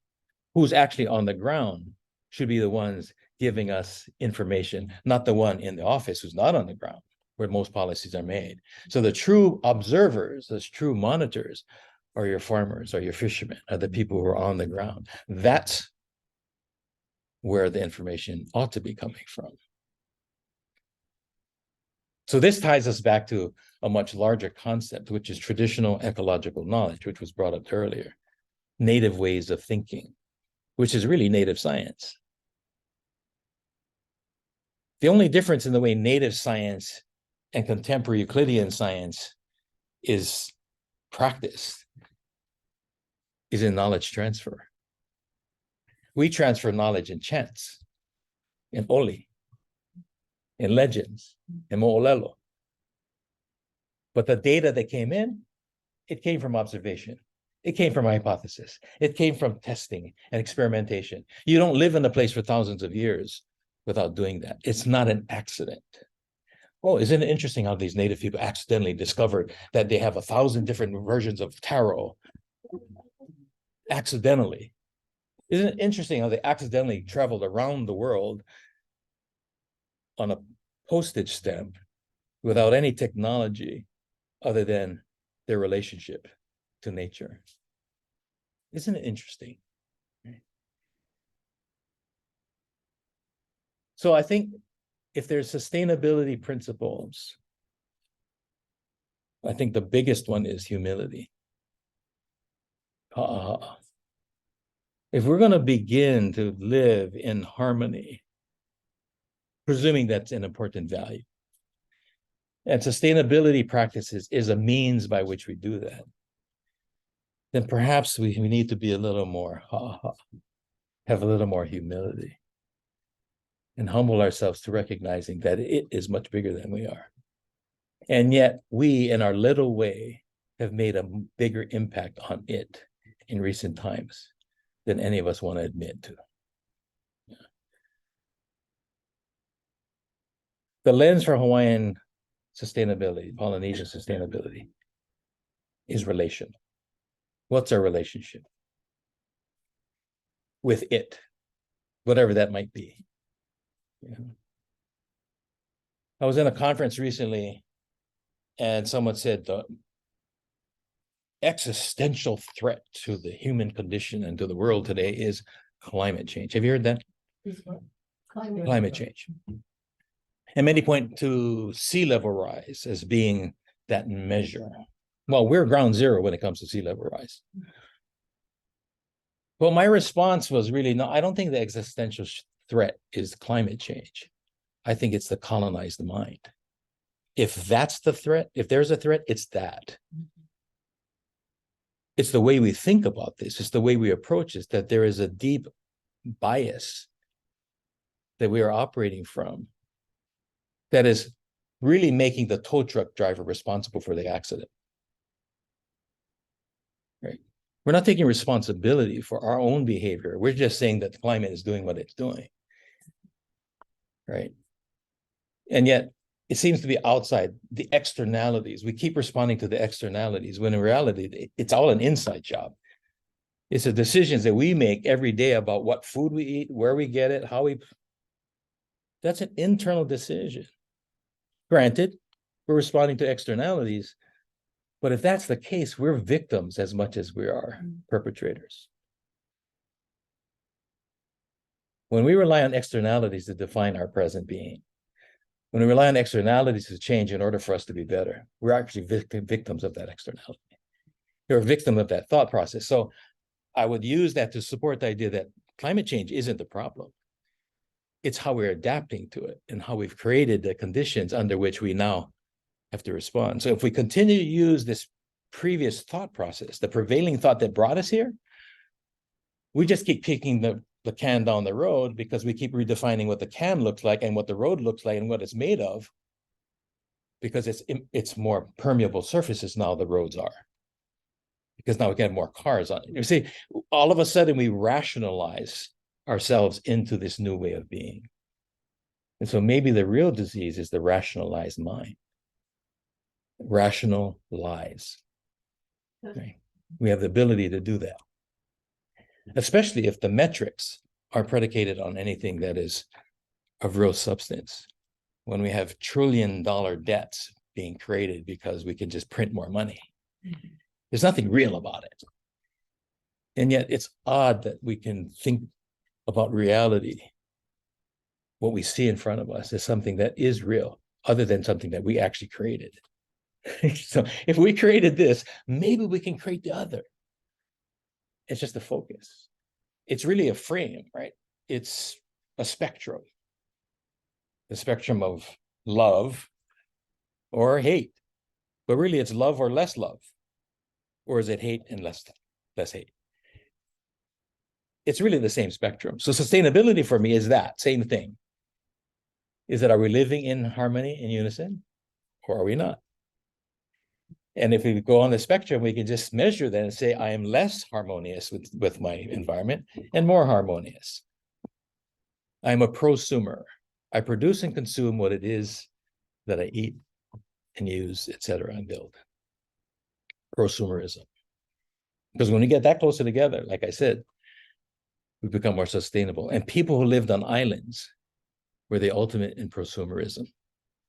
Who's actually on the ground should be the ones giving us information, not the one in the office who's not on the ground, where most policies are made. So the true observers, the true monitors, are your farmers, or your fishermen, are the people who are on the ground. That's where the information ought to be coming from. So this ties us back to a much larger concept, which is traditional ecological knowledge, which was brought up earlier. Native ways of thinking, which is really native science. The only difference in the way native science and contemporary Euclidean science is practiced is in knowledge transfer. We transfer knowledge in chants, in oli, in legends, in mo'olelo. But the data that came in, it came from observation. It came from hypothesis. It came from testing and experimentation. You don't live in a place for thousands of years without doing that. It's not an accident. Oh, isn't it interesting how these native people accidentally discovered that they have 1,000 different versions of tarot? Accidentally. Isn't it interesting how they accidentally traveled around the world on a postage stamp without any technology other than their relationship to nature? Isn't it interesting? So I think if there's sustainability principles, I think the biggest one is humility. If we're going to begin to live in harmony, presuming that's an important value, and sustainability practices is a means by which we do that, then perhaps we need to be a little more, have a little more humility and humble ourselves to recognizing that it is much bigger than we are. And yet we, in our little way, have made a bigger impact on it in recent times than any of us want to admit to. The lens for Hawaiian sustainability, Polynesian sustainability, is relational. What's our relationship with it, whatever that might be? Yeah. I was in a conference recently, and someone said the existential threat to the human condition and to the world today is climate change. Have you heard that? Climate change. And many point to sea level rise as being that measure. Well, we're ground zero when it comes to sea level rise. Well, my response was really, no, I don't think the existential threat is climate change. I think it's the colonized mind. If that's the threat, if there's a threat, it's that. It's the way we think about this. It's the way we approach this, that there is a deep bias that we are operating from that is really making the tow truck driver responsible for the accident. Right? We're not taking responsibility for our own behavior. We're just saying that the climate is doing what it's doing. Right? And yet, it seems to be outside the externalities. We keep responding to the externalities when in reality, it's all an inside job. It's the decisions that we make every day about what food we eat, where we get it, how we. That's an internal decision. Granted, we're responding to externalities, but if that's the case, we're victims as much as we are perpetrators. When we rely on externalities to define our present being, when we rely on externalities to change in order for us to be better, we're actually victims of that externality. You're a victim of that thought process. So I would use that to support the idea that climate change isn't the problem. It's how we're adapting to it and how we've created the conditions under which we now have to respond. So if we continue to use this previous thought process, the prevailing thought that brought us here, we just keep kicking the can down the road because we keep redefining what the can looks like and what the road looks like and what it's made of, because it's more permeable surfaces now, the roads are. Because now we can have more cars on it. You see, all of a sudden we rationalize ourselves into this new way of being. And so maybe the real disease is the rationalized mind. Rational lies. Right? We have the ability to do that. Especially if the metrics are predicated on anything that is of real substance. When we have trillion-dollar debts being created because we can just print more money. There's nothing real about it. And yet it's odd that we can think about reality, what we see in front of us, as something that is real, other than something that we actually created. So if we created this, maybe we can create the other. It's just a focus. It's really a frame, right? It's a spectrum. The spectrum of love or hate. But really it's love or less love. Or is it hate and less hate? It's really the same spectrum. So sustainability for me is that same thing. Is that, are we living in harmony, in unison, or are we not? And if we go on the spectrum, we can just measure that and say, I am less harmonious with my environment and more harmonious. I'm a prosumer. I produce and consume what it is that I eat and use, etc., and build. Prosumerism. Because when we get that closer together, like I said, we become more sustainable. And people who lived on islands were the ultimate in prosumerism.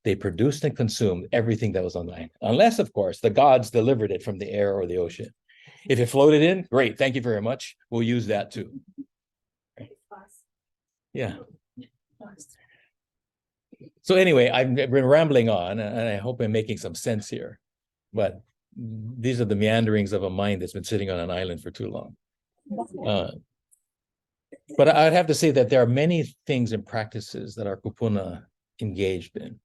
They produced and consumed everything that was on the island. Unless, of course, the gods delivered it from the air or the ocean. If it floated in, great, thank you very much. We'll use that too. Yeah. So anyway, I've been rambling on, and I hope I'm making some sense here. But these are the meanderings of a mind that's been sitting on an island for too long. But I'd have to say that there are many things and practices that our kupuna engaged in.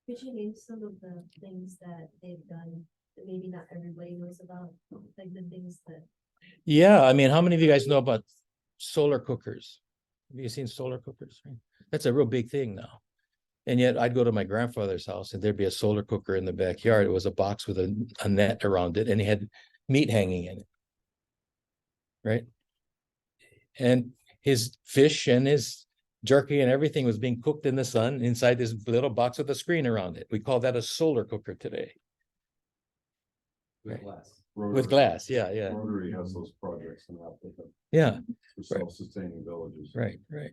Could you name some of the things that they've done that maybe not everybody knows about? Like the things that... Yeah, I mean, how many of you guys know about solar cookers? Have you seen solar cookers? That's a real big thing now. And yet I'd go to my grandfather's house and there'd be a solar cooker in the backyard. It was a box with a net around it and he had meat hanging in it. Right? And his fish and his jerky and everything was being cooked in the sun inside this little box with a screen around it. We call that a solar cooker today. With glass. With glass, yeah. Rotary has those projects in Africa. Yeah. For self-sustainability. Right.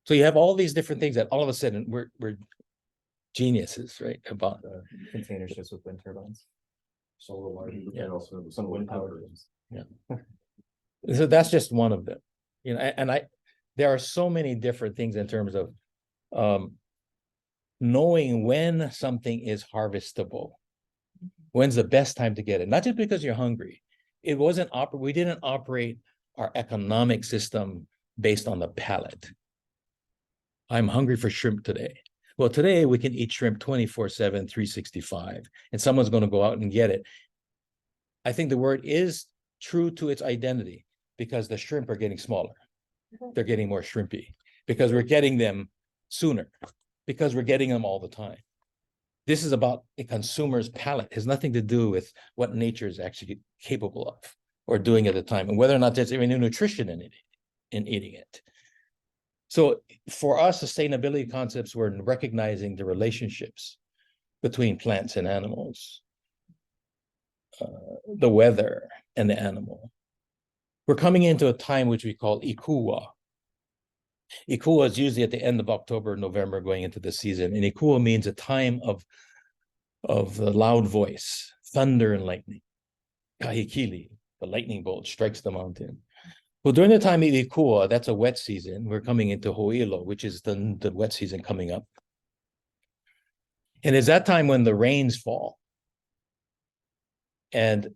So you have all these different things that all of a sudden we're geniuses, right? About container ships with wind turbines. Solar lighting, but Yeah. they also have some wind power. Yeah. So that's just one of them. You know, and there are so many different things in terms of knowing when something is harvestable. When's the best time to get it? Not just because you're hungry. It wasn't we didn't operate our economic system based on the palate. I'm hungry for shrimp today. Well, today we can eat shrimp 24/7, 365, and someone's going to go out and get it. I think the word is true to its identity because the shrimp are getting smaller. They're getting more shrimpy because we're getting them sooner, because we're getting them all the time. This is about a consumer's palate. It has nothing to do with what nature is actually capable of or doing at the time, and whether or not there's any nutrition in it, in eating it. So for us, sustainability concepts were in recognizing the relationships between plants and animals, the weather and the animal. We're coming into a time which we call Ikuwa. Ikuwa is usually at the end of October, November, going into the season. And Ikuwa means a time of the loud voice, thunder and lightning. Kahikili, the lightning bolt strikes the mountain. Well, during the time of Ikuwa, that's a wet season. We're coming into Ho'ilo, which is the wet season coming up. And it's that time when the rains fall. And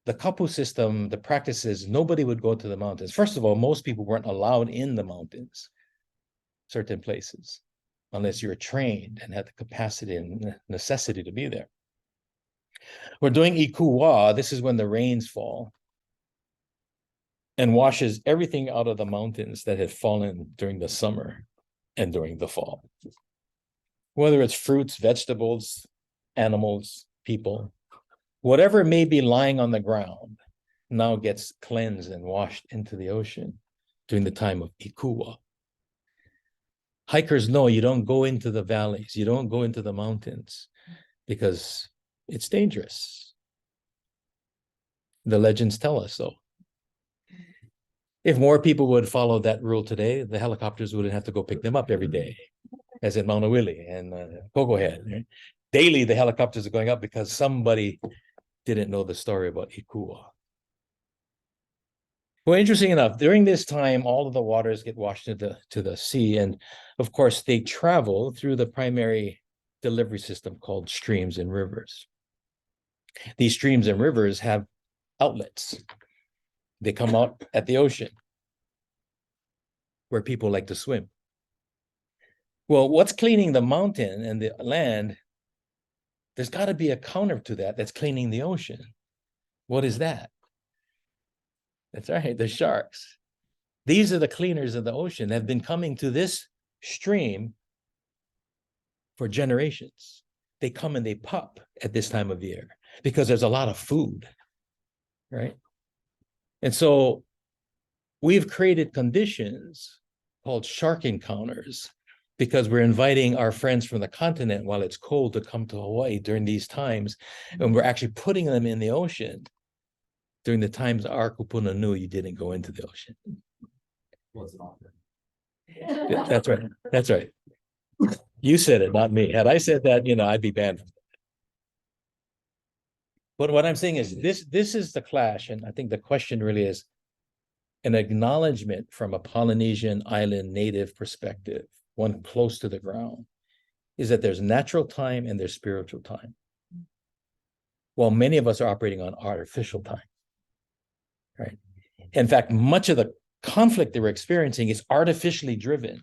the kapu system, the practices, nobody would go to the mountains. First of all, most people weren't allowed in the mountains, certain places. unless you're trained and have the capacity and necessity to be there. We're doing ikuwa. This is when the rains fall and washes everything out of the mountains that had fallen during the summer and during the fall. Whether it's fruits, vegetables, animals, people, whatever may be lying on the ground now gets cleansed and washed into the ocean during the time of ikuwa. Hikers know you don't go into the valleys, you don't go into the mountains because it's dangerous. The legends tell us so. If more people would follow that rule today, the helicopters wouldn't have to go pick them up every day, as in Maunawili and Coco Head. Right? Daily, the helicopters are going up because somebody didn't know the story about ikuwa. Well, interesting enough, during this time, all of the waters get washed into the sea. And of course, they travel through the primary delivery system called streams and rivers. These streams and rivers have outlets. They come out at the ocean where people like to swim. Well, what's cleaning the mountain and the land? There's got to be a counter to that that's cleaning the ocean. What is that? That's right, the sharks. These are the cleaners of the ocean that have been coming to this stream for generations. They come and they pop at this time of year because there's a lot of food, right? And so we've created conditions called shark encounters because we're inviting our friends from the continent while it's cold to come to Hawaii during these times. And we're actually putting them in the ocean during the times our kupuna knew you didn't go into the ocean. What's not there? Yeah, that's right. That's right. You said it, not me. Had I said that, I'd be banned. But what I'm saying is this is the clash. And I think the question really is an acknowledgement from a Polynesian island native perspective, one close to the ground, is that there's natural time and there's spiritual time. While many of us are operating on artificial time, right? In fact, much of the conflict that we're experiencing is artificially driven.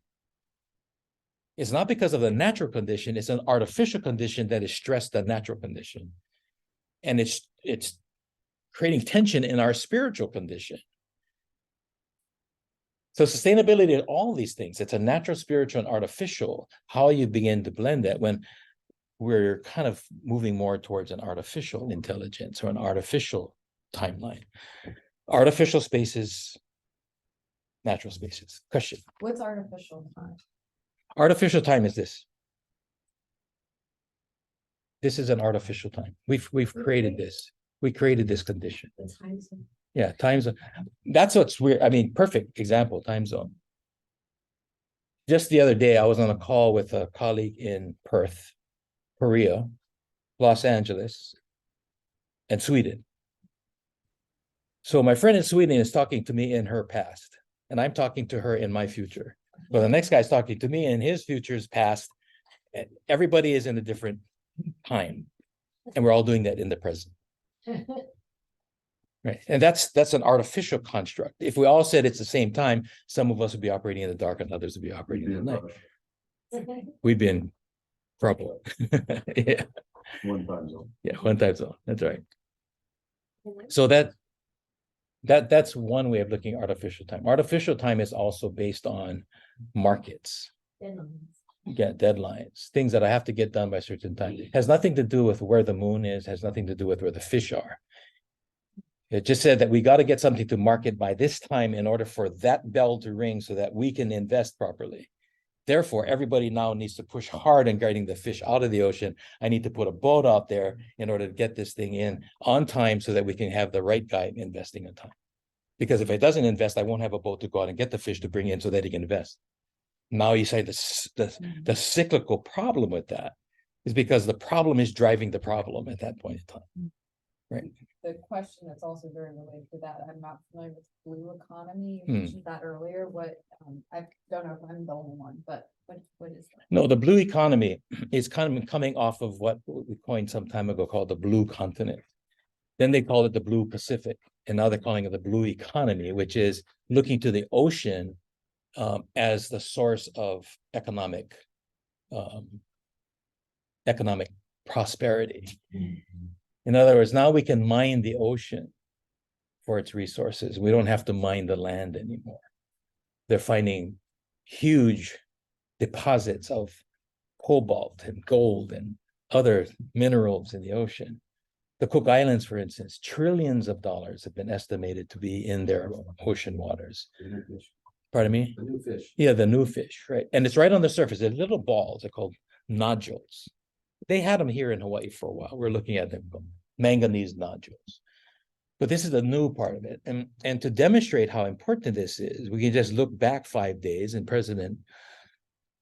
It's not because of the natural condition, it's an artificial condition that is stressed the natural condition. And it's creating tension in our spiritual condition. So sustainability in all these things, it's a natural, spiritual, and artificial. How you begin to blend that when we're kind of moving more towards an artificial intelligence or an artificial timeline. Artificial spaces, natural spaces. Question. What's artificial time? Artificial time is this. This is an artificial time. We've created this. We created this condition. The time zone. Yeah, time zone. That's what's weird. I mean, perfect example, time zone. Just the other day, I was on a call with a colleague in Perth, Korea, Los Angeles, and Sweden. So my friend in Sweden is talking to me in her past, and I'm talking to her in my future. Well, the next guy's talking to me in his future's past. And everybody is in a different time, and we're all doing that in the present. Right. And that's an artificial construct. If we all said it's the same time, some of us would be operating in the dark and others would be operating in the night. We'd be in trouble. Yeah. One time zone. Yeah, one time zone. That's right. So that's one way of looking at artificial time. Artificial time is also based on markets. Get deadlines, things that I have to get done by a certain time. It has nothing to do with where the moon is, has nothing to do with where the fish are. It just said that we got to get something to market by this time in order for that bell to ring so that we can invest properly. Therefore, everybody now needs to push hard in getting the fish out of the ocean. I need to put a boat out there in order to get this thing in on time so that we can have the right guy investing in time. Because if it doesn't invest, I won't have a boat to go out and get the fish to bring in so that he can invest. Now you say the cyclical problem with that is because the problem is driving the problem at that point in time. Right. The question that's also very related to that, I'm not familiar with blue economy. You mentioned that earlier. What I don't know if I'm the only one, but what is that? No, the blue economy is kind of coming off of what we coined some time ago called the blue continent. Then they called it the blue Pacific, and now they're calling it the blue economy, which is looking to the ocean as the source of economic economic prosperity. In other words, now we can mine the ocean for its resources. We don't have to mine the land anymore. They're finding huge deposits of cobalt and gold and other minerals in the ocean. The Cook Islands, for instance, trillions of dollars have been estimated to be in their ocean waters. Pardon me? The new fish. Yeah, the new fish, right? And it's right on the surface. They're little balls. They're called nodules. They had them here in Hawaii for a while. We're looking at them, manganese nodules. But this is the new part of it. And to demonstrate how important this is, we can just look back 5 days, and President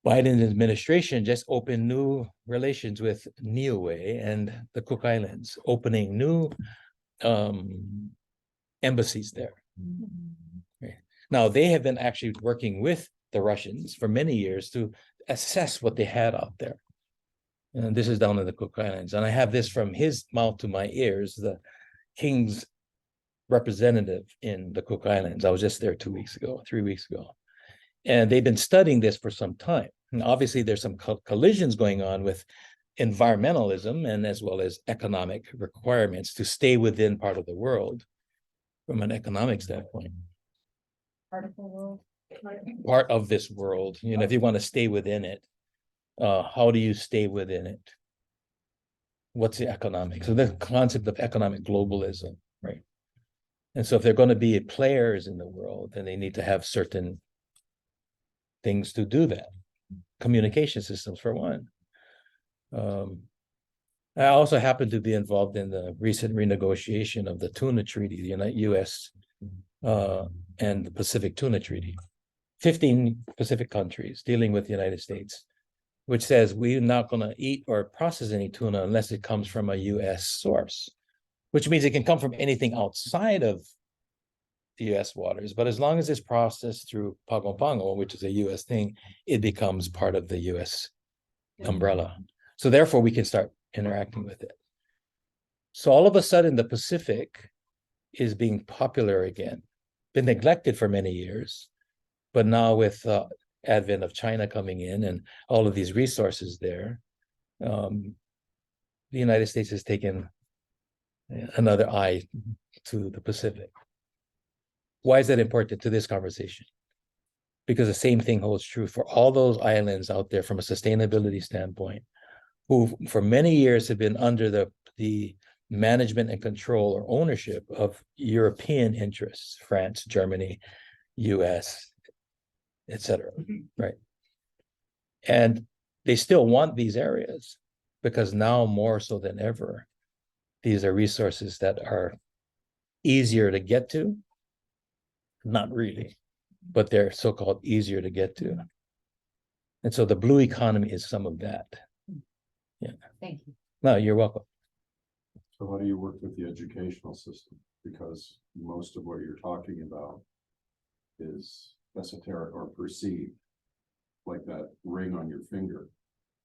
Biden's administration just opened new relations with Niue and the Cook Islands, opening new embassies there. Right. Now, they have been actually working with the Russians for many years to assess what they had out there. And this is down in the Cook Islands. And I have this from his mouth to my ears, the king's representative in the Cook Islands. I was just there 3 weeks ago. And they've been studying this for some time. And obviously, there's some collisions going on with environmentalism and as well as economic requirements to stay within part of the world from an economic standpoint. Particle world. Part of this world, you know, if you want to stay within it, how do you stay within it? What's the economic? So the concept of economic globalism, right? And so if they're going to be players in the world, then they need to have certain things to do that. Communication systems, for one. I also happen to be involved in the recent renegotiation of the tuna treaty, the U.S. And the Pacific Tuna Treaty. 15 Pacific countries dealing with the United States, which says we're not going to eat or process any tuna unless it comes from a U.S. source, which means it can come from anything outside of the U.S. waters. But as long as it's processed through Pago Pago, which is a U.S. thing, it becomes part of the U.S. umbrella. So therefore, we can start interacting with it. So all of a sudden, the Pacific is being popular again, been neglected for many years, but now with advent of China coming in and all of these resources there, the United States has taken another eye to the Pacific. Why is that important to this conversation? Because the same thing holds true for all those islands out there from a sustainability standpoint, who for many years have been under the management and control or ownership of European interests, France, Germany, US, etc. Right? And they still want these areas because now more so than ever, these are resources that are easier to get to. Not really, but they're so-called easier to get to. And so the blue economy is some of that. Yeah. Thank you. No, you're welcome. So how do you work with the educational system? Because most of what you're talking about is esoteric or perceived, like that ring on your finger.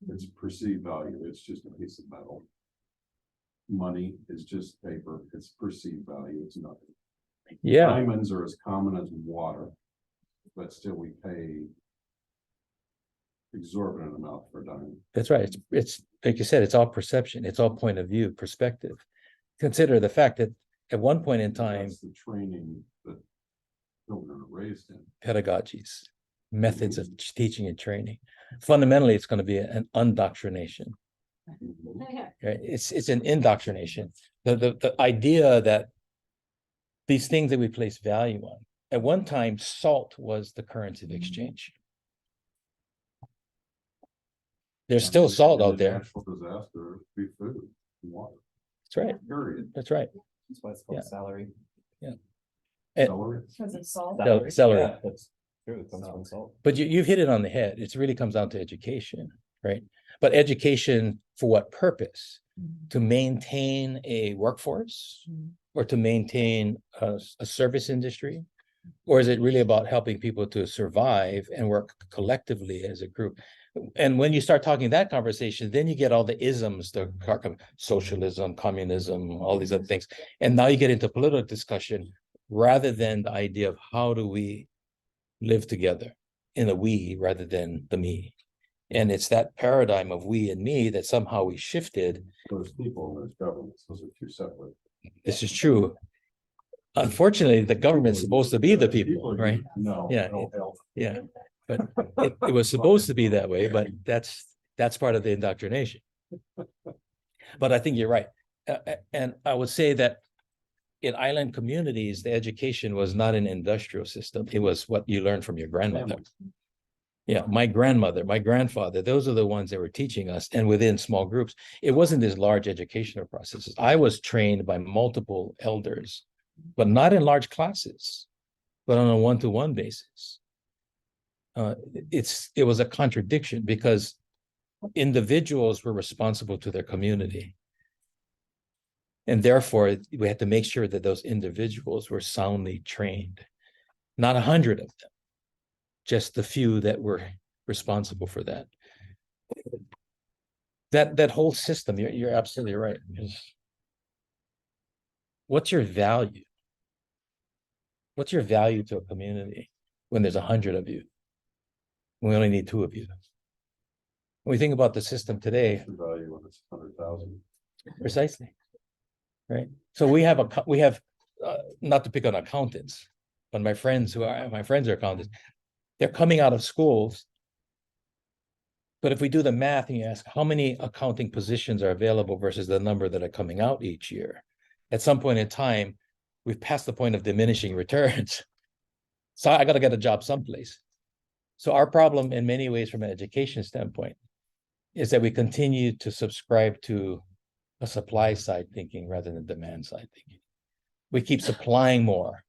It's perceived value. It's just a piece of metal. Money is just paper. It's perceived value. It's nothing. Yeah. Diamonds are as common as water, but still we pay exorbitant amount for a diamond. That's right. It's like you said, it's all perception. It's all point of view, perspective. Consider the fact that at one point in time, that's the training that children are raised in. Pedagogies, methods of teaching and training. Fundamentally, it's going to be an indoctrination. Right? It's an indoctrination. The idea that these things that we place value on. At one time, salt was the currency of exchange. There's still salt out there. Natural disaster, be food, and water. That's right. Period. That's right. That's why it's called salary. Yeah. Celery. Because it's salt. Celery. Yeah, that's true. It comes from salt. But you've hit it on the head. It really comes down to education, right? But education for what purpose? To maintain a workforce or to maintain a service industry? Or is it really about helping people to survive and work collectively as a group? And when you start talking that conversation, then you get all the isms, the socialism, communism, all these other things. And now you get into political discussion rather than the idea of how do we live together in a we rather than the me. And it's that paradigm of we and me that somehow we shifted. There's people and there's governments, those are two separate. This is true. Unfortunately, the government's supposed to be the people, right? No. Yeah, no help. Yeah, but it was supposed to be that way, but that's part of the indoctrination. But I think you're right. And I would say that in island communities, the education was not an industrial system. It was what you learned from your grandmother. Yeah, my grandmother, my grandfather, those are the ones that were teaching us. And within small groups, it wasn't this large educational processes. I was trained by multiple elders, but not in large classes, but on a one-to-one basis. It was a contradiction because individuals were responsible to their community. And therefore, we had to make sure that those individuals were soundly trained. Not 100 of them, just the few that were responsible for that. That whole system, you're absolutely right. What's your value? What's your value to a community when there's 100 of you? We only need 2 of you. When we think about the system today, Value when it's 100,000. precisely, right? So we have not to pick on accountants, but my friends are accountants. They're coming out of schools. But if we do the math and you ask how many accounting positions are available versus the number that are coming out each year, at some point in time, we've passed the point of diminishing returns. So I got to get a job someplace. So our problem in many ways from an education standpoint is that we continue to subscribe to a supply side thinking rather than demand side thinking. We keep supplying more,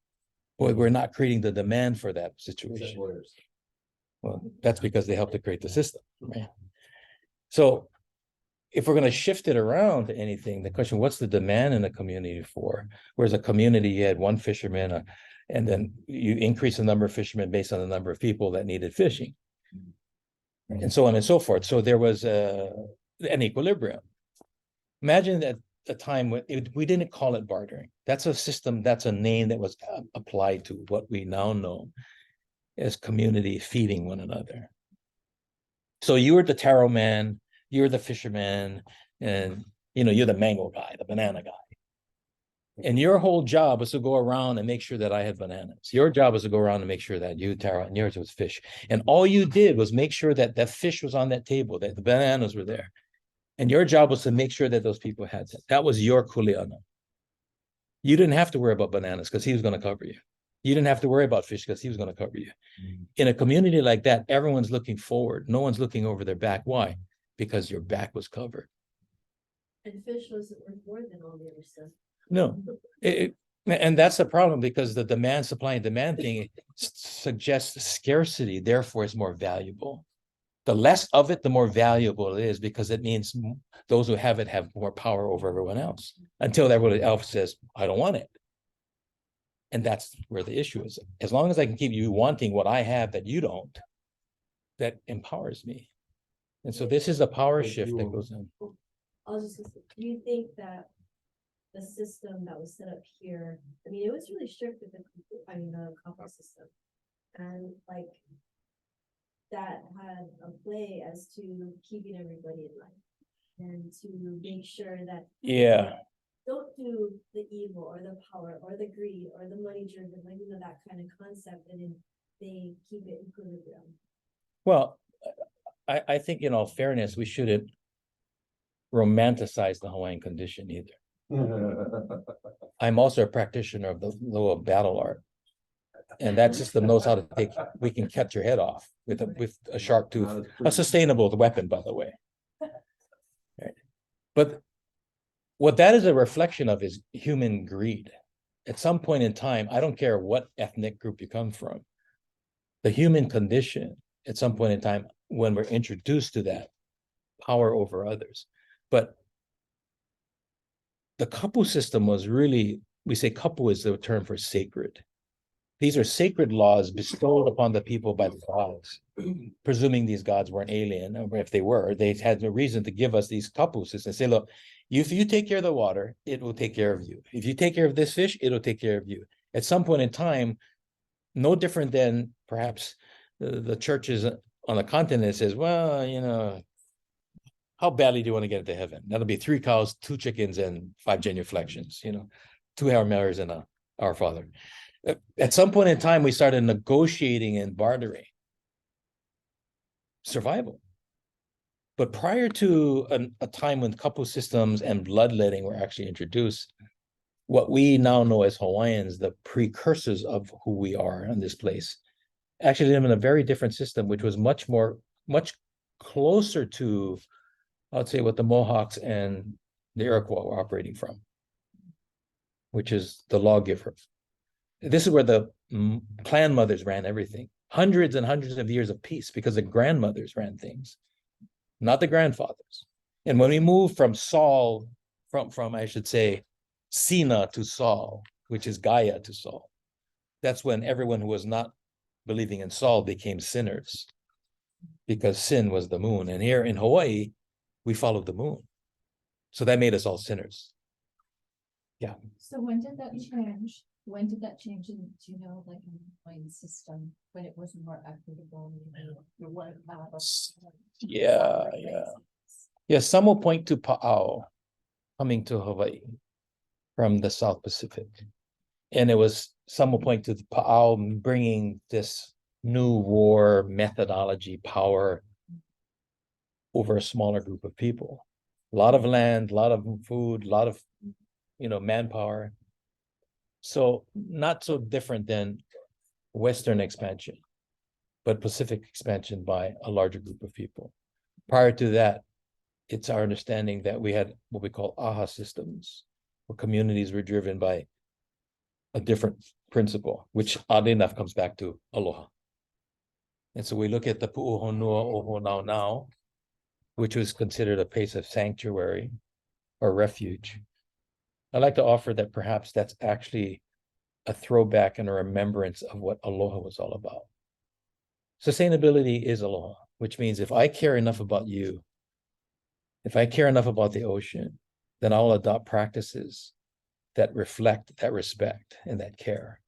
but we're not creating the demand for that situation. Well, that's because they help to create the system, right? So if we're going to shift it around to anything, the question, what's the demand in a community for? Whereas a community, you had one fisherman, and then you increase the number of fishermen based on the number of people that needed fishing, and so on and so forth. So there was an equilibrium. Imagine that a time when we didn't call it bartering. That's a system, that's a name that was applied to what we now know as community feeding one another. So you were the taro man, you're the fisherman, and you're the mango guy, the banana guy. And your whole job was to go around and make sure that I had bananas. Your job was to go around and make sure that you taro and yours was fish. And all you did was make sure that that fish was on that table, that the bananas were there. And your job was to make sure that those people had that. That was your kuleana. You didn't have to worry about bananas because he was going to cover you. You didn't have to worry about fish because he was going to cover you. In a community like that, everyone's looking forward. No one's looking over their back. Why? Because your back was covered. And fish wasn't worth more than all the other stuff. No, and that's the problem because the demand, supply and demand thing suggests scarcity, therefore it's more valuable. The less of it, the more valuable it is because it means those who have it have more power over everyone else until everyone else says, I don't want it. And that's where the issue is. As long as I can keep you wanting what I have that you don't, that empowers me. And so this is a power shift that goes on. I'll just, do you think that the system that was set up here, I mean, it was really strict with the compost system. And like, that had a play as to keeping everybody in line and to make sure that don't do the evil or the power or the greed or the money driven, like that kind of concept, and then they keep it in equilibrium. Well, I think in all fairness, we shouldn't romanticize the Hawaiian condition either. I'm also a practitioner of the law of battle art. And that system knows how to we can cut your head off with a sharp tooth, a sustainable weapon, by the way. Right. But what that is a reflection of is human greed. At some point in time, I don't care what ethnic group you come from, the human condition at some point in time, when we're introduced to that power over others. But the kapu system was really, we say kapu is the term for sacred. These are sacred laws bestowed upon the people by the gods, presuming these gods weren't alien, or if they were, they had no reason to give us these kapu systems and say, look, if you take care of the water, it will take care of you. If you take care of this fish, it'll take care of you. At some point in time, no different than perhaps the churches on the continent, it says, well, how badly do you want to get into heaven? That'll be 3 cows, 2 chickens, and 5 genuflections, 2 Hail Marys and a Our Father. At some point in time, we started negotiating and bartering. Survival. But prior to a time when couple systems and bloodletting were actually introduced, what we now know as Hawaiians, the precursors of who we are in this place, actually live in a very different system, which was much closer to, I'd say, what the Mohawks and the Iroquois were operating from, which is the lawgiver. This is where the clan mothers ran everything. Hundreds and hundreds of years of peace because the grandmothers ran things, not the grandfathers. And when we moved from Saul, from I should say, Sina to Saul, which is Gaia to Saul, that's when everyone who was not believing in Saul became sinners, because sin was the moon. And here in Hawaii, we followed the moon. So that made us all sinners. Yeah. So when did that change? When did that change in, do you know, like in the Hawaiian system, when it was more equitable? Yeah, some will point to Pa'ao coming to Hawaii from the South Pacific. And some will point to Pa'ao bringing this new war methodology, power over a smaller group of people. A lot of land, a lot of food, a lot of, manpower. So not so different than Western expansion, but Pacific expansion by a larger group of people. Prior to that, it's our understanding that we had what we call aha systems, where communities were driven by a different principle, which oddly enough comes back to aloha. And so we look at the pu'uhonua oho nau nau, which was considered a place of sanctuary or refuge. I'd like to offer that perhaps that's actually a throwback and a remembrance of what aloha was all about. Sustainability is aloha, which means if I care enough about you, if I care enough about the ocean, then I'll adopt practices that reflect that respect and that care.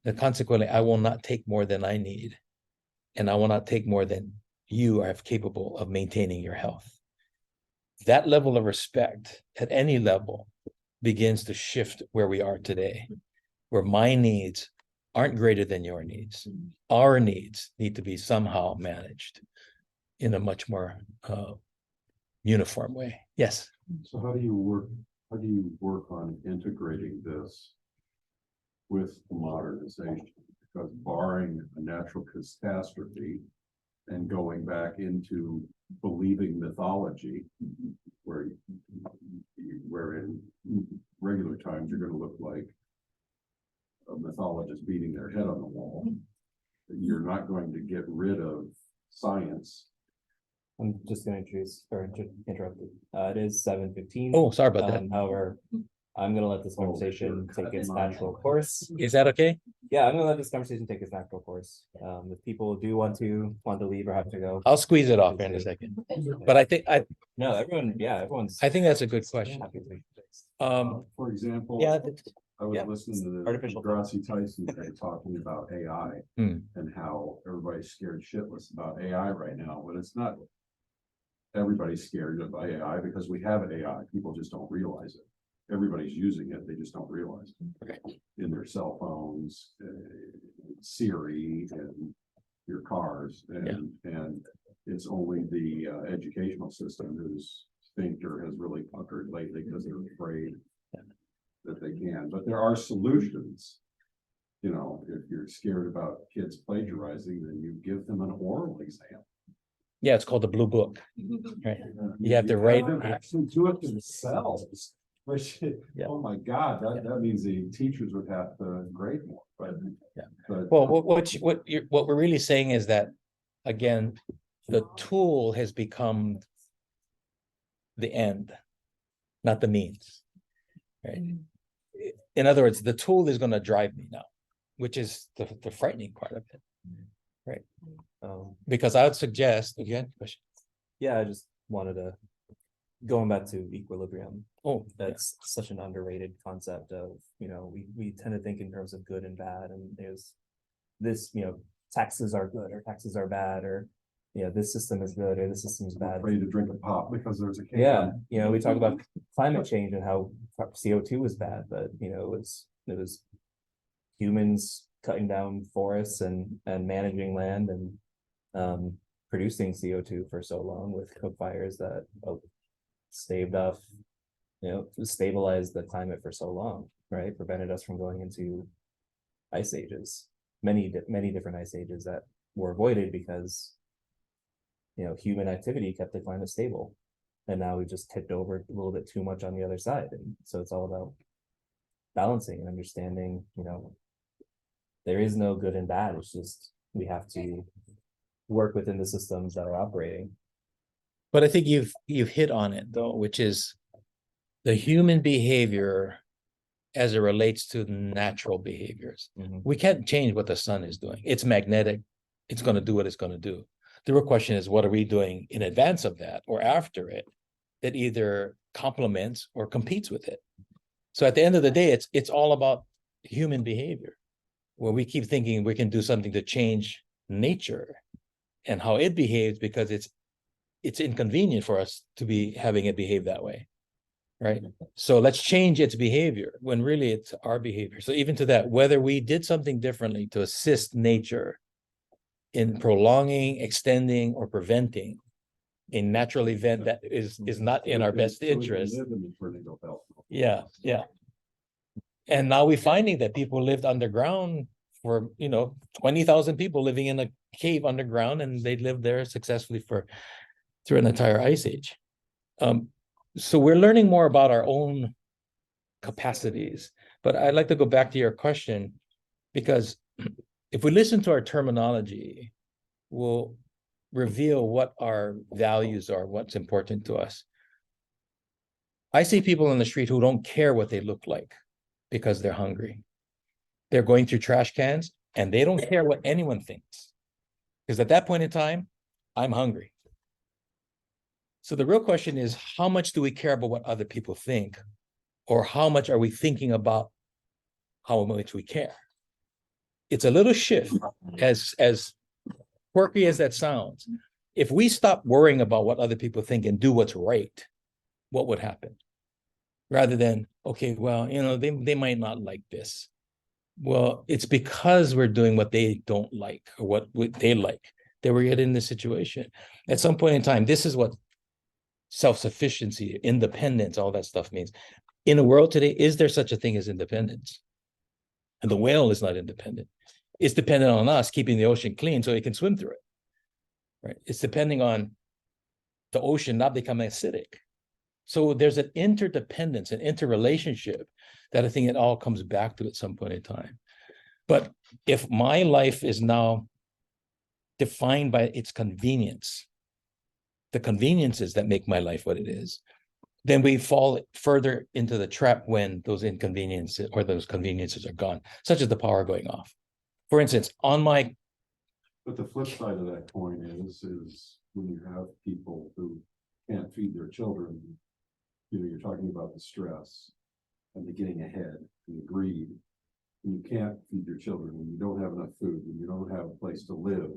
And consequently, I will not take more than I need, and I will not take more than you are capable of maintaining your health. That level of respect at any level begins to shift where we are today, where my needs aren't greater than your needs. Our needs need to be somehow managed in a much more uniform way. Yes. So how do you work on integrating this with modernization? Because barring a natural catastrophe and going back into believing mythology, where in regular times you're going to look like a mythologist beating their head on the wall. You're not going to get rid of science. I'm just going to interrupt. It is 7:15. Oh, sorry about that. However, I'm going to let this conversation take its natural course. Is that okay? Yeah, I'm going to let this conversation take its natural course. If people do want to leave or have to go, I'll squeeze it off in a second. But everyone's. I think that's a good question. For example, Yeah. I was listening to the Artificial Gracie Tyson today talking about AI and how everybody's scared shitless about AI right now, but it's not. Everybody's scared of AI because we have AI. People just don't realize it. Everybody's using it. They just don't realize it in their cell phones, Siri, and your cars. And it's only the educational system whose sphincter has really puckered lately because they're afraid that they can. But there are solutions. If you're scared about kids plagiarizing, then you give them an oral exam. Yeah, it's called the Blue Book. Right. You have to write. Actually do it themselves. Which, oh my God, that means the teachers would have to grade more. But Well, what we're really saying is that, again, the tool has become the end, not the means. Right. In other words, the tool is going to drive me now, which is the frightening part of it. Right. Because I would suggest again. Yeah, I just wanted to going back to equilibrium. Oh, that's such an underrated concept of, we tend to think in terms of good and bad, and there's this, taxes are good or taxes are bad, or, this system is good or this system is bad. Ready to drink a pop because there's a cake. Yeah, we talk about climate change and how CO2 is bad, but it was humans cutting down forests and managing land and producing CO2 for so long with coke fires that staved off, stabilized the climate for so long, right? Prevented us from going into ice ages, many different ice ages that were avoided because human activity kept the climate stable. And now we just tipped over a little bit too much on the other side. And so it's all about balancing and understanding, there is no good and bad. It's just we have to work within the systems that are operating. But I think you've hit on it though, which is the human behavior as it relates to natural behaviors. We can't change what the sun is doing. It's magnetic. It's going to do what it's going to do. The real question is, what are we doing in advance of that or after it that either complements or competes with it? So at the end of the day, it's all about human behavior. When we keep thinking we can do something to change nature and how it behaves because it's inconvenient for us to be having it behave that way, right? So let's change its behavior when really it's our behavior. So even to that, whether we did something differently to assist nature in prolonging, extending, or preventing a natural event that is not in our best interest. Yeah. And now we're finding that people lived underground for 20,000 people living in a cave underground, and they lived there successfully through an entire ice age. So we're learning more about our own capacities. But I'd like to go back to your question, because if we listen to our terminology, we'll reveal what our values are, what's important to us. I see people on the street who don't care what they look like because they're hungry. They're going through trash cans and they don't care what anyone thinks. Because at that point in time, I'm hungry. So the real question is, how much do we care about what other people think? Or how much are we thinking about how much we care? It's a little shift, as quirky as that sounds. If we stop worrying about what other people think and do what's right, what would happen? Rather than, okay, well, they might not like this. Well, it's because we're doing what they don't like or what they like that we're getting in this situation. At some point in time, this is what self-sufficiency, independence, all that stuff means. In a world today, is there such a thing as independence? And the whale is not independent. It's dependent on us keeping the ocean clean so it can swim through it, right? It's depending on the ocean not becoming acidic. So there's an interdependence, an interrelationship that I think it all comes back to at some point in time. But if my life is now defined by its convenience, the conveniences that make my life what it is, then we fall further into the trap when those inconveniences or those conveniences are gone, such as the power going off. For instance, but the flip side of that coin is when you have people who can't feed their children, you're talking about the stress and the getting ahead and the greed. When you can't feed your children, when you don't have enough food, when you don't have a place to live.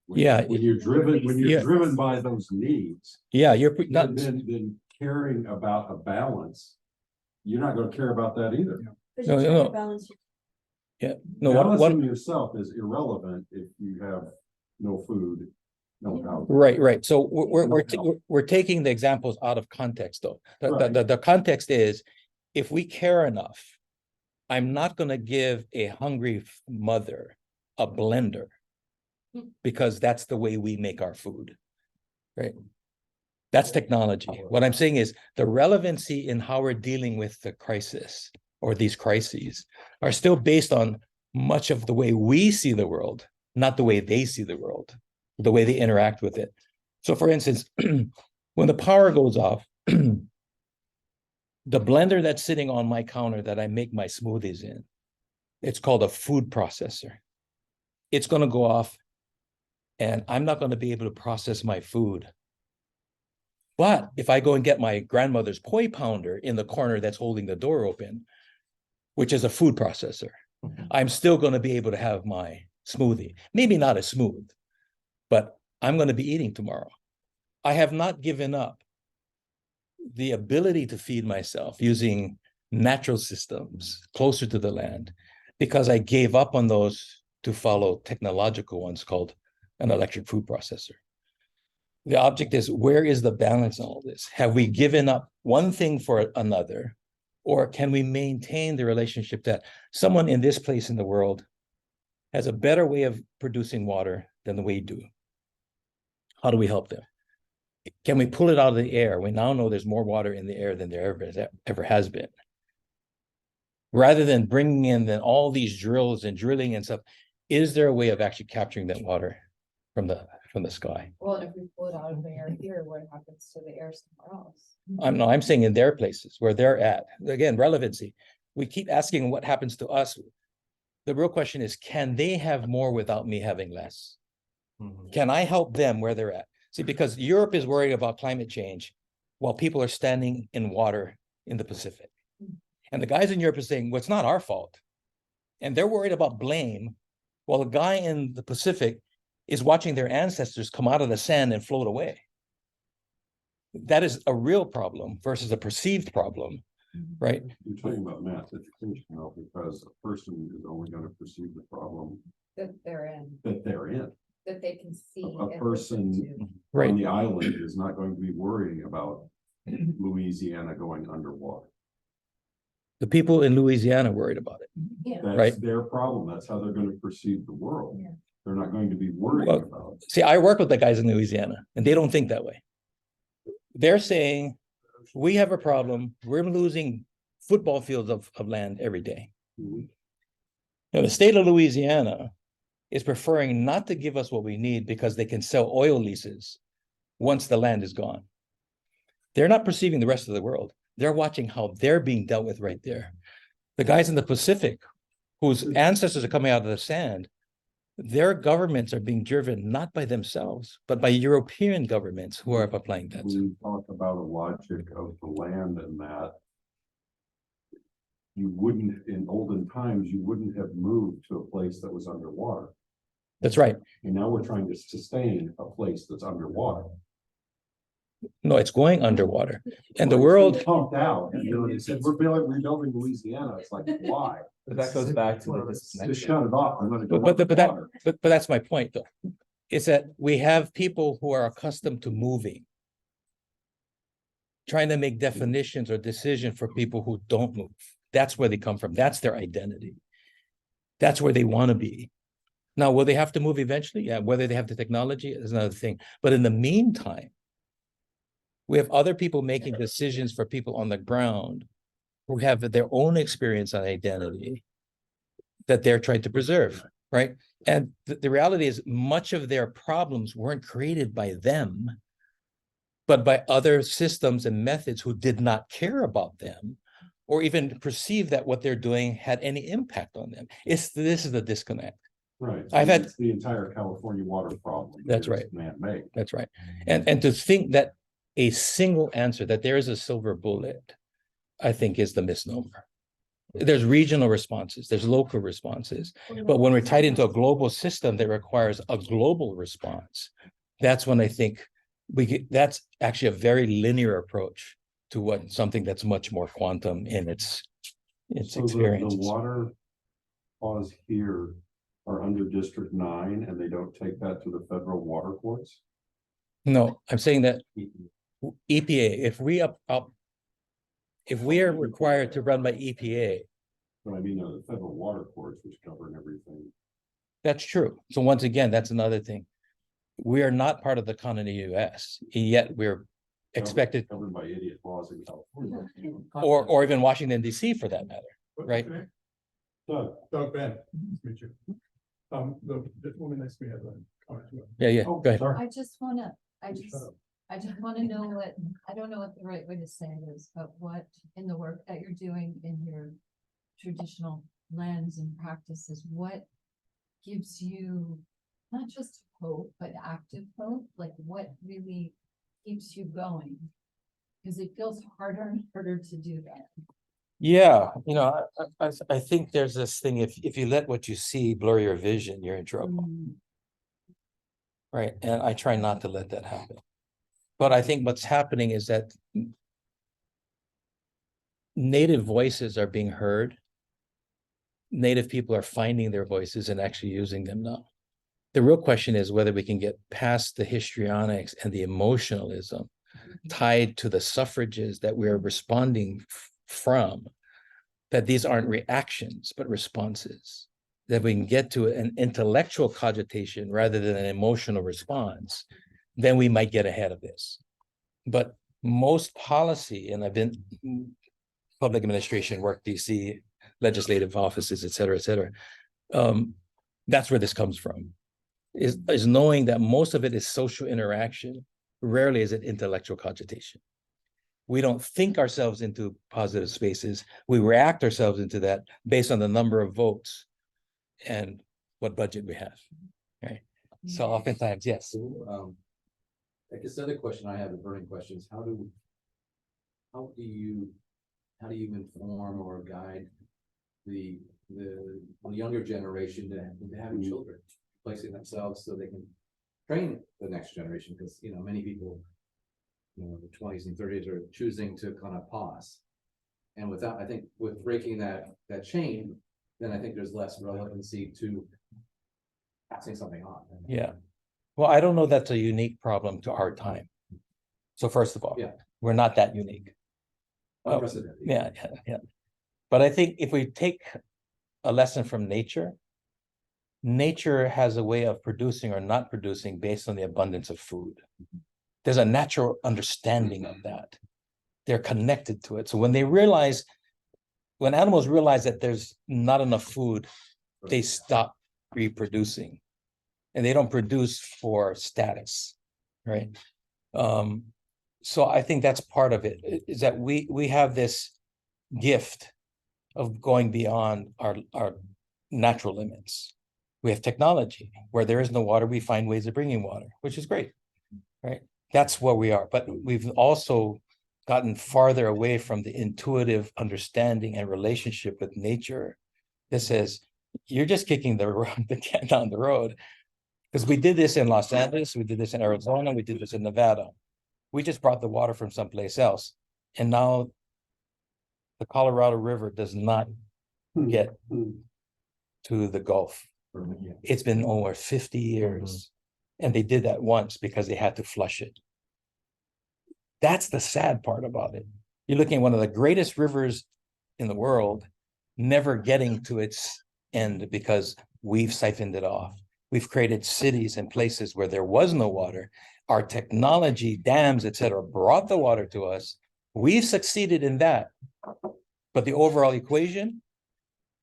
When you're driven by those needs. Yeah, you're not then caring about a balance, you're not going to care about that either. No. Yeah, no. Balancing yourself is irrelevant if you have no food, no house. Right. So we're taking the examples out of context, though. The context is, if we care enough, I'm not going to give a hungry mother a blender because that's the way we make our food, right? That's technology. What I'm saying is the relevancy in how we're dealing with the crisis or these crises are still based on much of the way we see the world, not the way they see the world, the way they interact with it. So for instance, when the power goes off, the blender that's sitting on my counter that I make my smoothies in, it's called a food processor. It's going to go off and I'm not going to be able to process my food. But if I go and get my grandmother's poi pounder in the corner that's holding the door open, which is a food processor, I'm still going to be able to have my smoothie. Maybe not as smooth, but I'm going to be eating tomorrow. I have not given up the ability to feed myself using natural systems closer to the land because I gave up on those to follow technological ones called an electric food processor. The object is, where is the balance in all this? Have we given up one thing for another? Or can we maintain the relationship that someone in this place in the world has a better way of producing water than we do? How do we help them? Can we pull it out of the air? We now know there's more water in the air than there ever has been. Rather than bringing in then all these drills and drilling and stuff, is there a way of actually capturing that water from the sky? Well, and if we pull it out of the air here, what happens to the air somewhere else? I'm saying in their places where they're at. Again, relevancy. We keep asking what happens to us. The real question is, can they have more without me having less? Can I help them where they're at? See, because Europe is worried about climate change while people are standing in water in the Pacific. And the guys in Europe are saying, well, it's not our fault. And they're worried about blame while the guy in the Pacific is watching their ancestors come out of the sand and float away. That is a real problem versus a perceived problem, right? You're talking about mass education now, because a person is only going to perceive the problem That they're in, that they can see. A and person listen Right. on the island is not going to be worrying about Louisiana going underwater. The people in Louisiana worried about it. Yeah. That's Right. their problem. That's how they're going to perceive the world. Yeah. They're not going to be worried Well, about it. See, I work with the guys in Louisiana, and they don't think that way. They're saying, we have a problem. We're losing football fields of land every day. Mhm. Now, the state of Louisiana is preferring not to give us what we need because they can sell oil leases once the land is gone. They're not perceiving the rest of the world. They're watching how they're being dealt with right there. The guys in the Pacific, whose ancestors are coming out of the sand, their governments are being driven not by themselves, but by European governments who are applying that. When you talk about a logic of the land and that, you wouldn't, in olden times, you wouldn't have moved to a place that was underwater. That's right. And now we're trying to sustain a place that's underwater. No, it's going underwater. And the Well, it's world, been pumped out, and you know, they said, we're rebuilding Louisiana. It's like, why? But that goes back to the Just disconnection. shut it off. I'm gonna go but underwater. that's my point though. Is that we have people who are accustomed to moving, trying to make definitions or decisions for people who don't move. That's where they come from. That's their identity. That's where they want to be. Now, will they have to move eventually? Yeah, whether they have the technology is another thing. But in the meantime, we have other people making decisions for people on the ground who have their own experience on identity that they're trying to preserve, right? And the reality is much of their problems weren't created by them, but by other systems and methods who did not care about them or even perceive that what they're doing had any impact on them. This is the disconnect. Right. I've had- It's the entire California water problem. That's is right. Man-made. That's right. And to think that a single answer, that there is a silver bullet, I think is the misnomer. There's regional responses, there's local responses, but when we're tied into a global system that requires a global response, that's when I think that's actually a very linear approach to what something that's much more quantum in its So experience. the water laws here are under District 9 and they don't take that to the federal water courts? No, I'm saying that EPA, if we are required to run by EPA, But I mean, the federal water courts, which govern everything. that's true. So once again, that's another thing. We are not part of the continental US, yet we're expected, Governed by idiot laws in California. or even Washington DC for that matter, right? Doug Ben, nice to meet you. The woman next to me has a comment. Yeah, Oh, go ahead. I just wanna know what, I don't know what the right way to say it is, but what in the work that you're doing in your traditional lands and practices, what gives you not just hope, but active hope? Like what really keeps you going? Because it feels harder and harder to do that. Yeah, I think there's this thing, if you let what you see blur your vision, you're in trouble. right? And I try not to let that happen. But I think what's happening is that Native voices are being heard. Native people are finding their voices and actually using them now. The real question is whether we can get past the histrionics and the emotionalism tied to the suffrages that we're responding from, that these aren't reactions, but responses, that we can get to an intellectual cogitation rather than an emotional response, then we might get ahead of this. But most policy, and I've been public administration work, DC, legislative offices, et cetera, that's where this comes from, is knowing that most of it is social interaction. Rarely is it intellectual cogitation. We don't think ourselves into positive spaces. We react ourselves into that based on the number of votes and what budget we have, right? So oftentimes, yes. I guess the other question I have, a burning question, is how do you inform or guide the younger generation to having children, placing themselves so they can train the next generation? Because many people, in the 20s and 30s are choosing to kind of pause, and I think with breaking that chain, then I think there's less relevancy to passing something on. Yeah. Well, I don't know that's a unique problem to our time. So first of all, we're not that unique. Yeah. But I think if we take a lesson from nature, nature has a way of producing or not producing based on the abundance of food. There's a natural understanding of that. They're connected to it. So when animals realize that there's not enough food, they stop reproducing. And they don't produce for status, right? So I think that's part of it, is that we have this gift of going beyond our natural limits. We have technology. Where there is no water, we find ways of bringing water, which is great, right? That's where we are. But we've also gotten farther away from the intuitive understanding and relationship with nature that says, you're just kicking the can down the road. Because we did this in Los Angeles, we did this in Arizona, we did this in Nevada. We just brought the water from someplace else. And now the Colorado River does not get to the Gulf. It's been over 50 years. And they did that once because they had to flush it. That's the sad part about it. You're looking at one of the greatest rivers in the world, never getting to its end because we've siphoned it off. We've created cities and places where there was no water. Our technology, dams, et cetera, brought the water to us. We've succeeded in that. But the overall equation,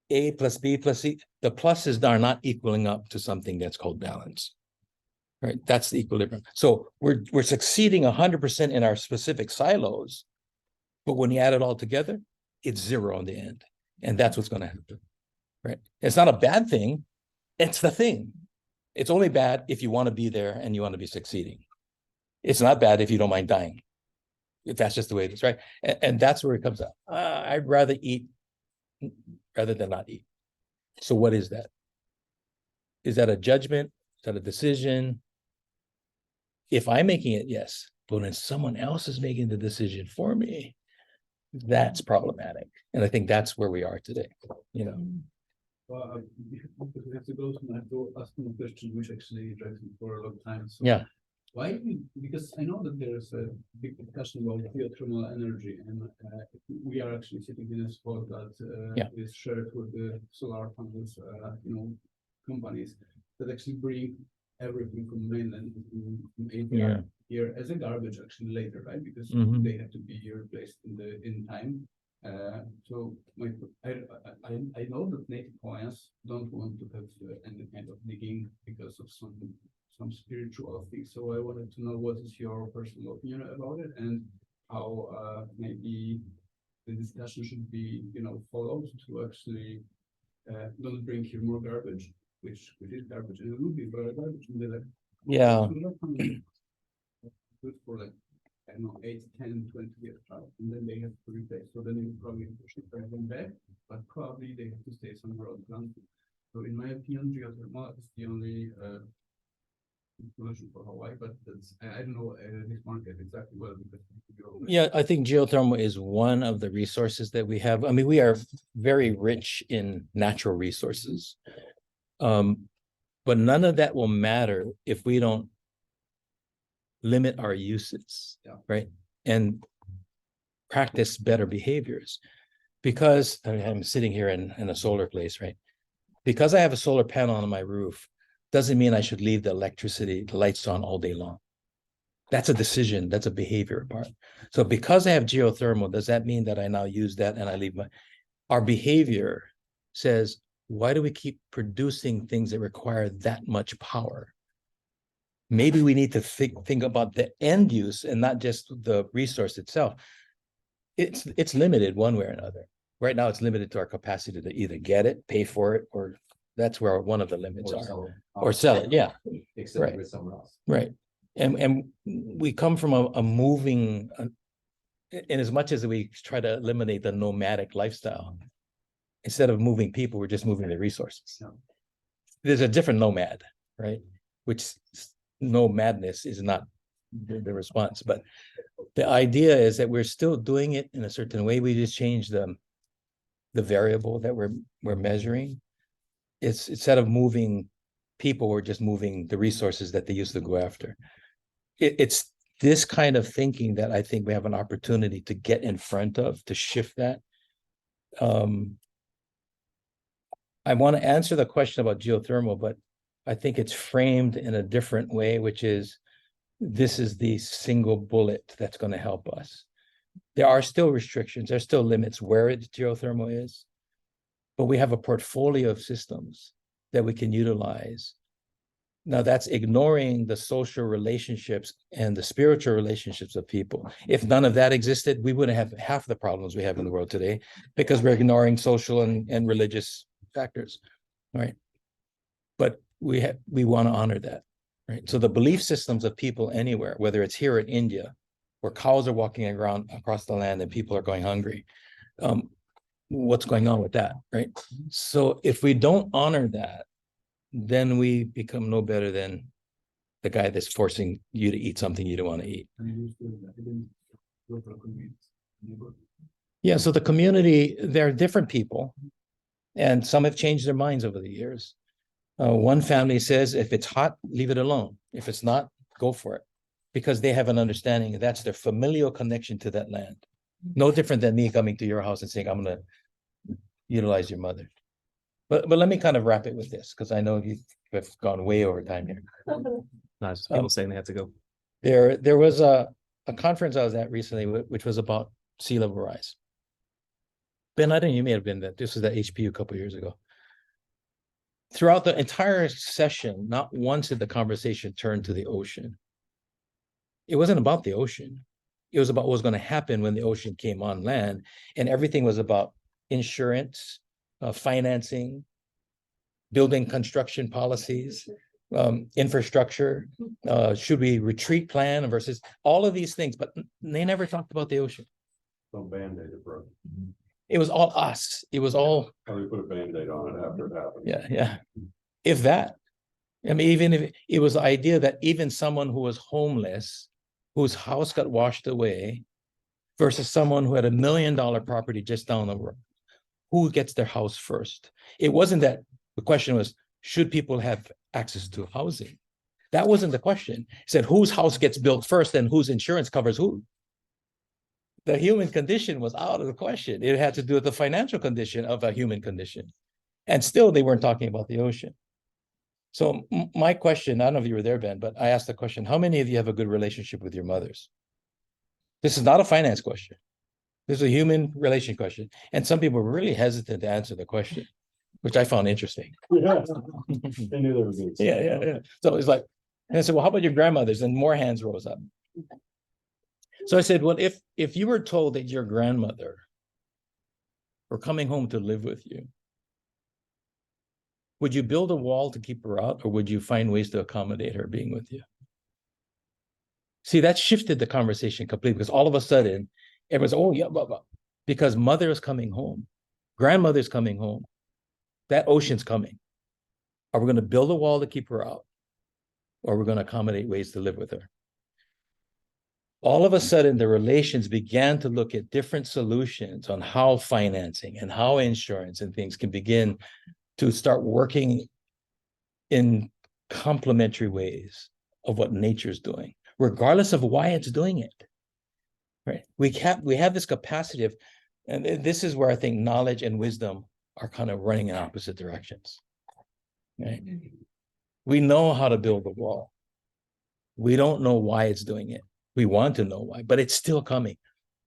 A plus B plus C, the pluses are not equaling up to something that's called balance. Right? That's the equilibrium. So we're succeeding 100% in our specific silos. But when you add it all together, it's zero in the end. And that's what's going to happen. Right? It's not a bad thing. It's the thing. It's only bad if you want to be there and you want to be succeeding. It's not bad if you don't mind dying. If that's just the way it is, right? And that's where it comes out. I'd rather eat rather than not eat. So what is that? Is that a judgment? Is that a decision? If I'm making it, yes. But when someone else is making the decision for me, that's problematic. And I think that's where we are today, Well, we have to go, so I have to ask you a question which actually drives me for a long time. So Yeah. Why? Because I know that there is a big discussion about geothermal energy, and we are actually sitting in a spot that is shared with the solar panels, companies that actually bring everything from mainland here as a garbage actually later, right? Because they have to be replaced in time. So I know that native Hawaiians don't want to have any kind of digging because of some spiritual things. So I wanted to know what is your personal opinion about it, and how maybe the discussion should be followed to actually not bring here more garbage, which is garbage, and it will be very garbage. Good for like, I don't know, 8, 10, 20 years out, and then they have to replace. So then you probably have to ship them back, but probably they have to stay somewhere else. So in my opinion, geothermal is the only solution for Hawaii, but I don't know this market exactly well because. Yeah, I think geothermal is one of the resources that we have. I mean, we are very rich in natural resources. But none of that will matter if we don't limit our uses, right? And practice better behaviors. Because I'm sitting here in a solar place, right? Because I have a solar panel on my roof, doesn't mean I should leave the electricity, the lights on all day long. That's a decision, that's a behavior part. So because I have geothermal, does that mean that I now use that and I leave our behavior says, why do we keep producing things that require that much power? Maybe we need to think about the end use and not just the resource itself. It's limited one way or another. Right now, it's limited to our capacity to either get it, pay for it, or that's where one of the limits are. Or sell it, yeah. Except Right. with someone else. Right. And we come from a moving, in as much as we try to eliminate the nomadic lifestyle, instead of moving people, we're just moving the resources. Yeah. There's a different nomad, right? Which nomadness is not the response, but the idea is that we're still doing it in a certain way. We just change the variable that we're measuring. It's instead of moving people, we're just moving the resources that they used to go after. It's this kind of thinking that I think we have an opportunity to get in front of, to shift that. I want to answer the question about geothermal, but I think it's framed in a different way, which is this is the single bullet that's going to help us. There are still restrictions, there's still limits where geothermal is, but we have a portfolio of systems that we can utilize. Now that's ignoring the social relationships and the spiritual relationships of people. If none of that existed, we wouldn't have half the problems we have in the world today because we're ignoring social and religious factors, right? But we want to honor that, right? So the belief systems of people anywhere, whether it's here in India, where cows are walking around across the land and people are going hungry, what's going on with that, right? So if we don't honor that, then we become no better than the guy that's forcing you to eat something you don't want to eat. Yeah, so the community, they're different people, and some have changed their minds over the years. One family says, if it's hot, leave it alone. If it's not, go for it. Because they have an understanding that's their familial connection to that land. No different than me coming to your house and saying, I'm going to utilize your mother. But let me kind of wrap it with this, because I know you've gone way over time here. Not just people saying they have to go. There was a conference I was at recently, which was about sea level rise. Ben, I think you may have been there. This was at HPU a couple of years ago. Throughout the entire session, not once did the conversation turn to the ocean. It wasn't about the ocean. It was about what was going to happen when the ocean came on land, and everything was about insurance, financing, building construction policies, infrastructure, should we retreat plan versus all of these things, but they never talked about the ocean. Some Band-Aid it broke. It was all us. It was all. How we put a Band-Aid on it after it happened. Yeah. If that. I mean, even if it was the idea that even someone who was homeless, whose house got washed away, versus someone who had $1 million property just down the road, who gets their house first? It wasn't that the question was, should people have access to housing? That wasn't the question. It said, whose house gets built first and whose insurance covers who? The human condition was out of the question. It had to do with the financial condition of a human condition. And still they weren't talking about the ocean. So my question, I don't know if you were there, Ben, but I asked the question, how many of you have a good relationship with your mothers? This is not a finance question. This is a human relation question. And some people were really hesitant to answer the question, which I found interesting. Yeah. They knew they were being. Yeah. So it's like, and I said, well, how about your grandmothers? And more hands rose up. So I said, well, if you were told that your grandmother were coming home to live with you, would you build a wall to keep her out, or would you find ways to accommodate her being with you? See, that shifted the conversation completely, because all of a sudden, everyone's, oh yeah, blah, blah. Because mother is coming home, grandmother's coming home, that ocean's coming. Are we going to build a wall to keep her out? or we're going to accommodate ways to live with her. All of a sudden, the relations began to look at different solutions on how financing and how insurance and things can begin to start working in complementary ways of what nature's doing, regardless of why it's doing it. Right? We have this capacity of, and this is where I think knowledge and wisdom are kind of running in opposite directions. Right? We know how to build a wall. We don't know why it's doing it. We want to know why, but it's still coming.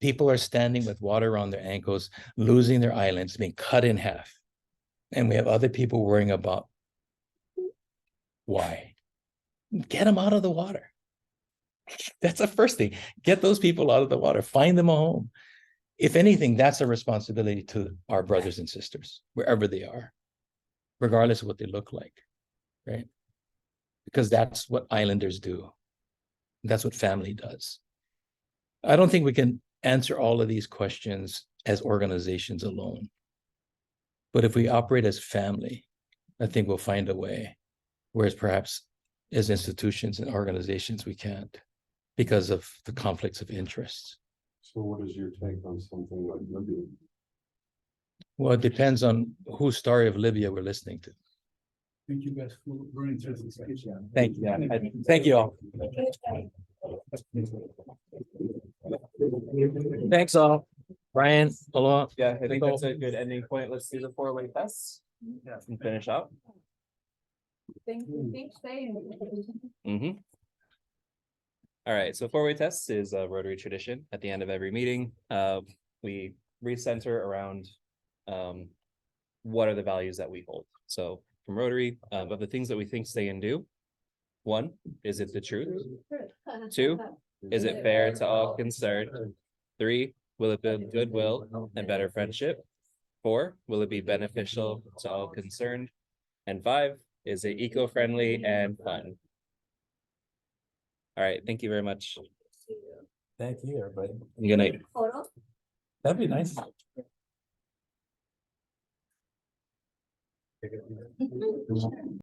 People are standing with water around their ankles, losing their islands, being cut in half. And we have other people worrying about why. Get them out of the water. That's the first thing. Get those people out of the water. Find them a home. If anything, that's a responsibility to our brothers and sisters, wherever they are, regardless of what they look like, right? Because that's what islanders do. That's what family does. I don't think we can answer all of these questions as organizations alone. But if we operate as family, I think we'll find a way. Whereas perhaps as institutions and organizations, we can't because of the conflicts of interest. So what is your take on something like Libya? Well, it depends on whose story of Libya we're listening to. Thank you guys for very interesting speech. Thank you. Thank you all. Thanks all. Brian, aloha. Yeah, I think that's a good ending point. Let's do the 4-way test. Yeah, and finish up. Thank you. Mm-hmm. All right, so 4-way test is a Rotary tradition. At the end of every meeting, we recenter around what are the values that we hold. So from Rotary, of the things that we think, say, and do. 1, is it the truth? 2, is it fair to all concerned? 3, will it build goodwill and better friendship? 4, will it be beneficial to all concerned? And 5, is it eco-friendly and fun? All right, thank you very much. Thank you, everybody. Good night. That'd be nice.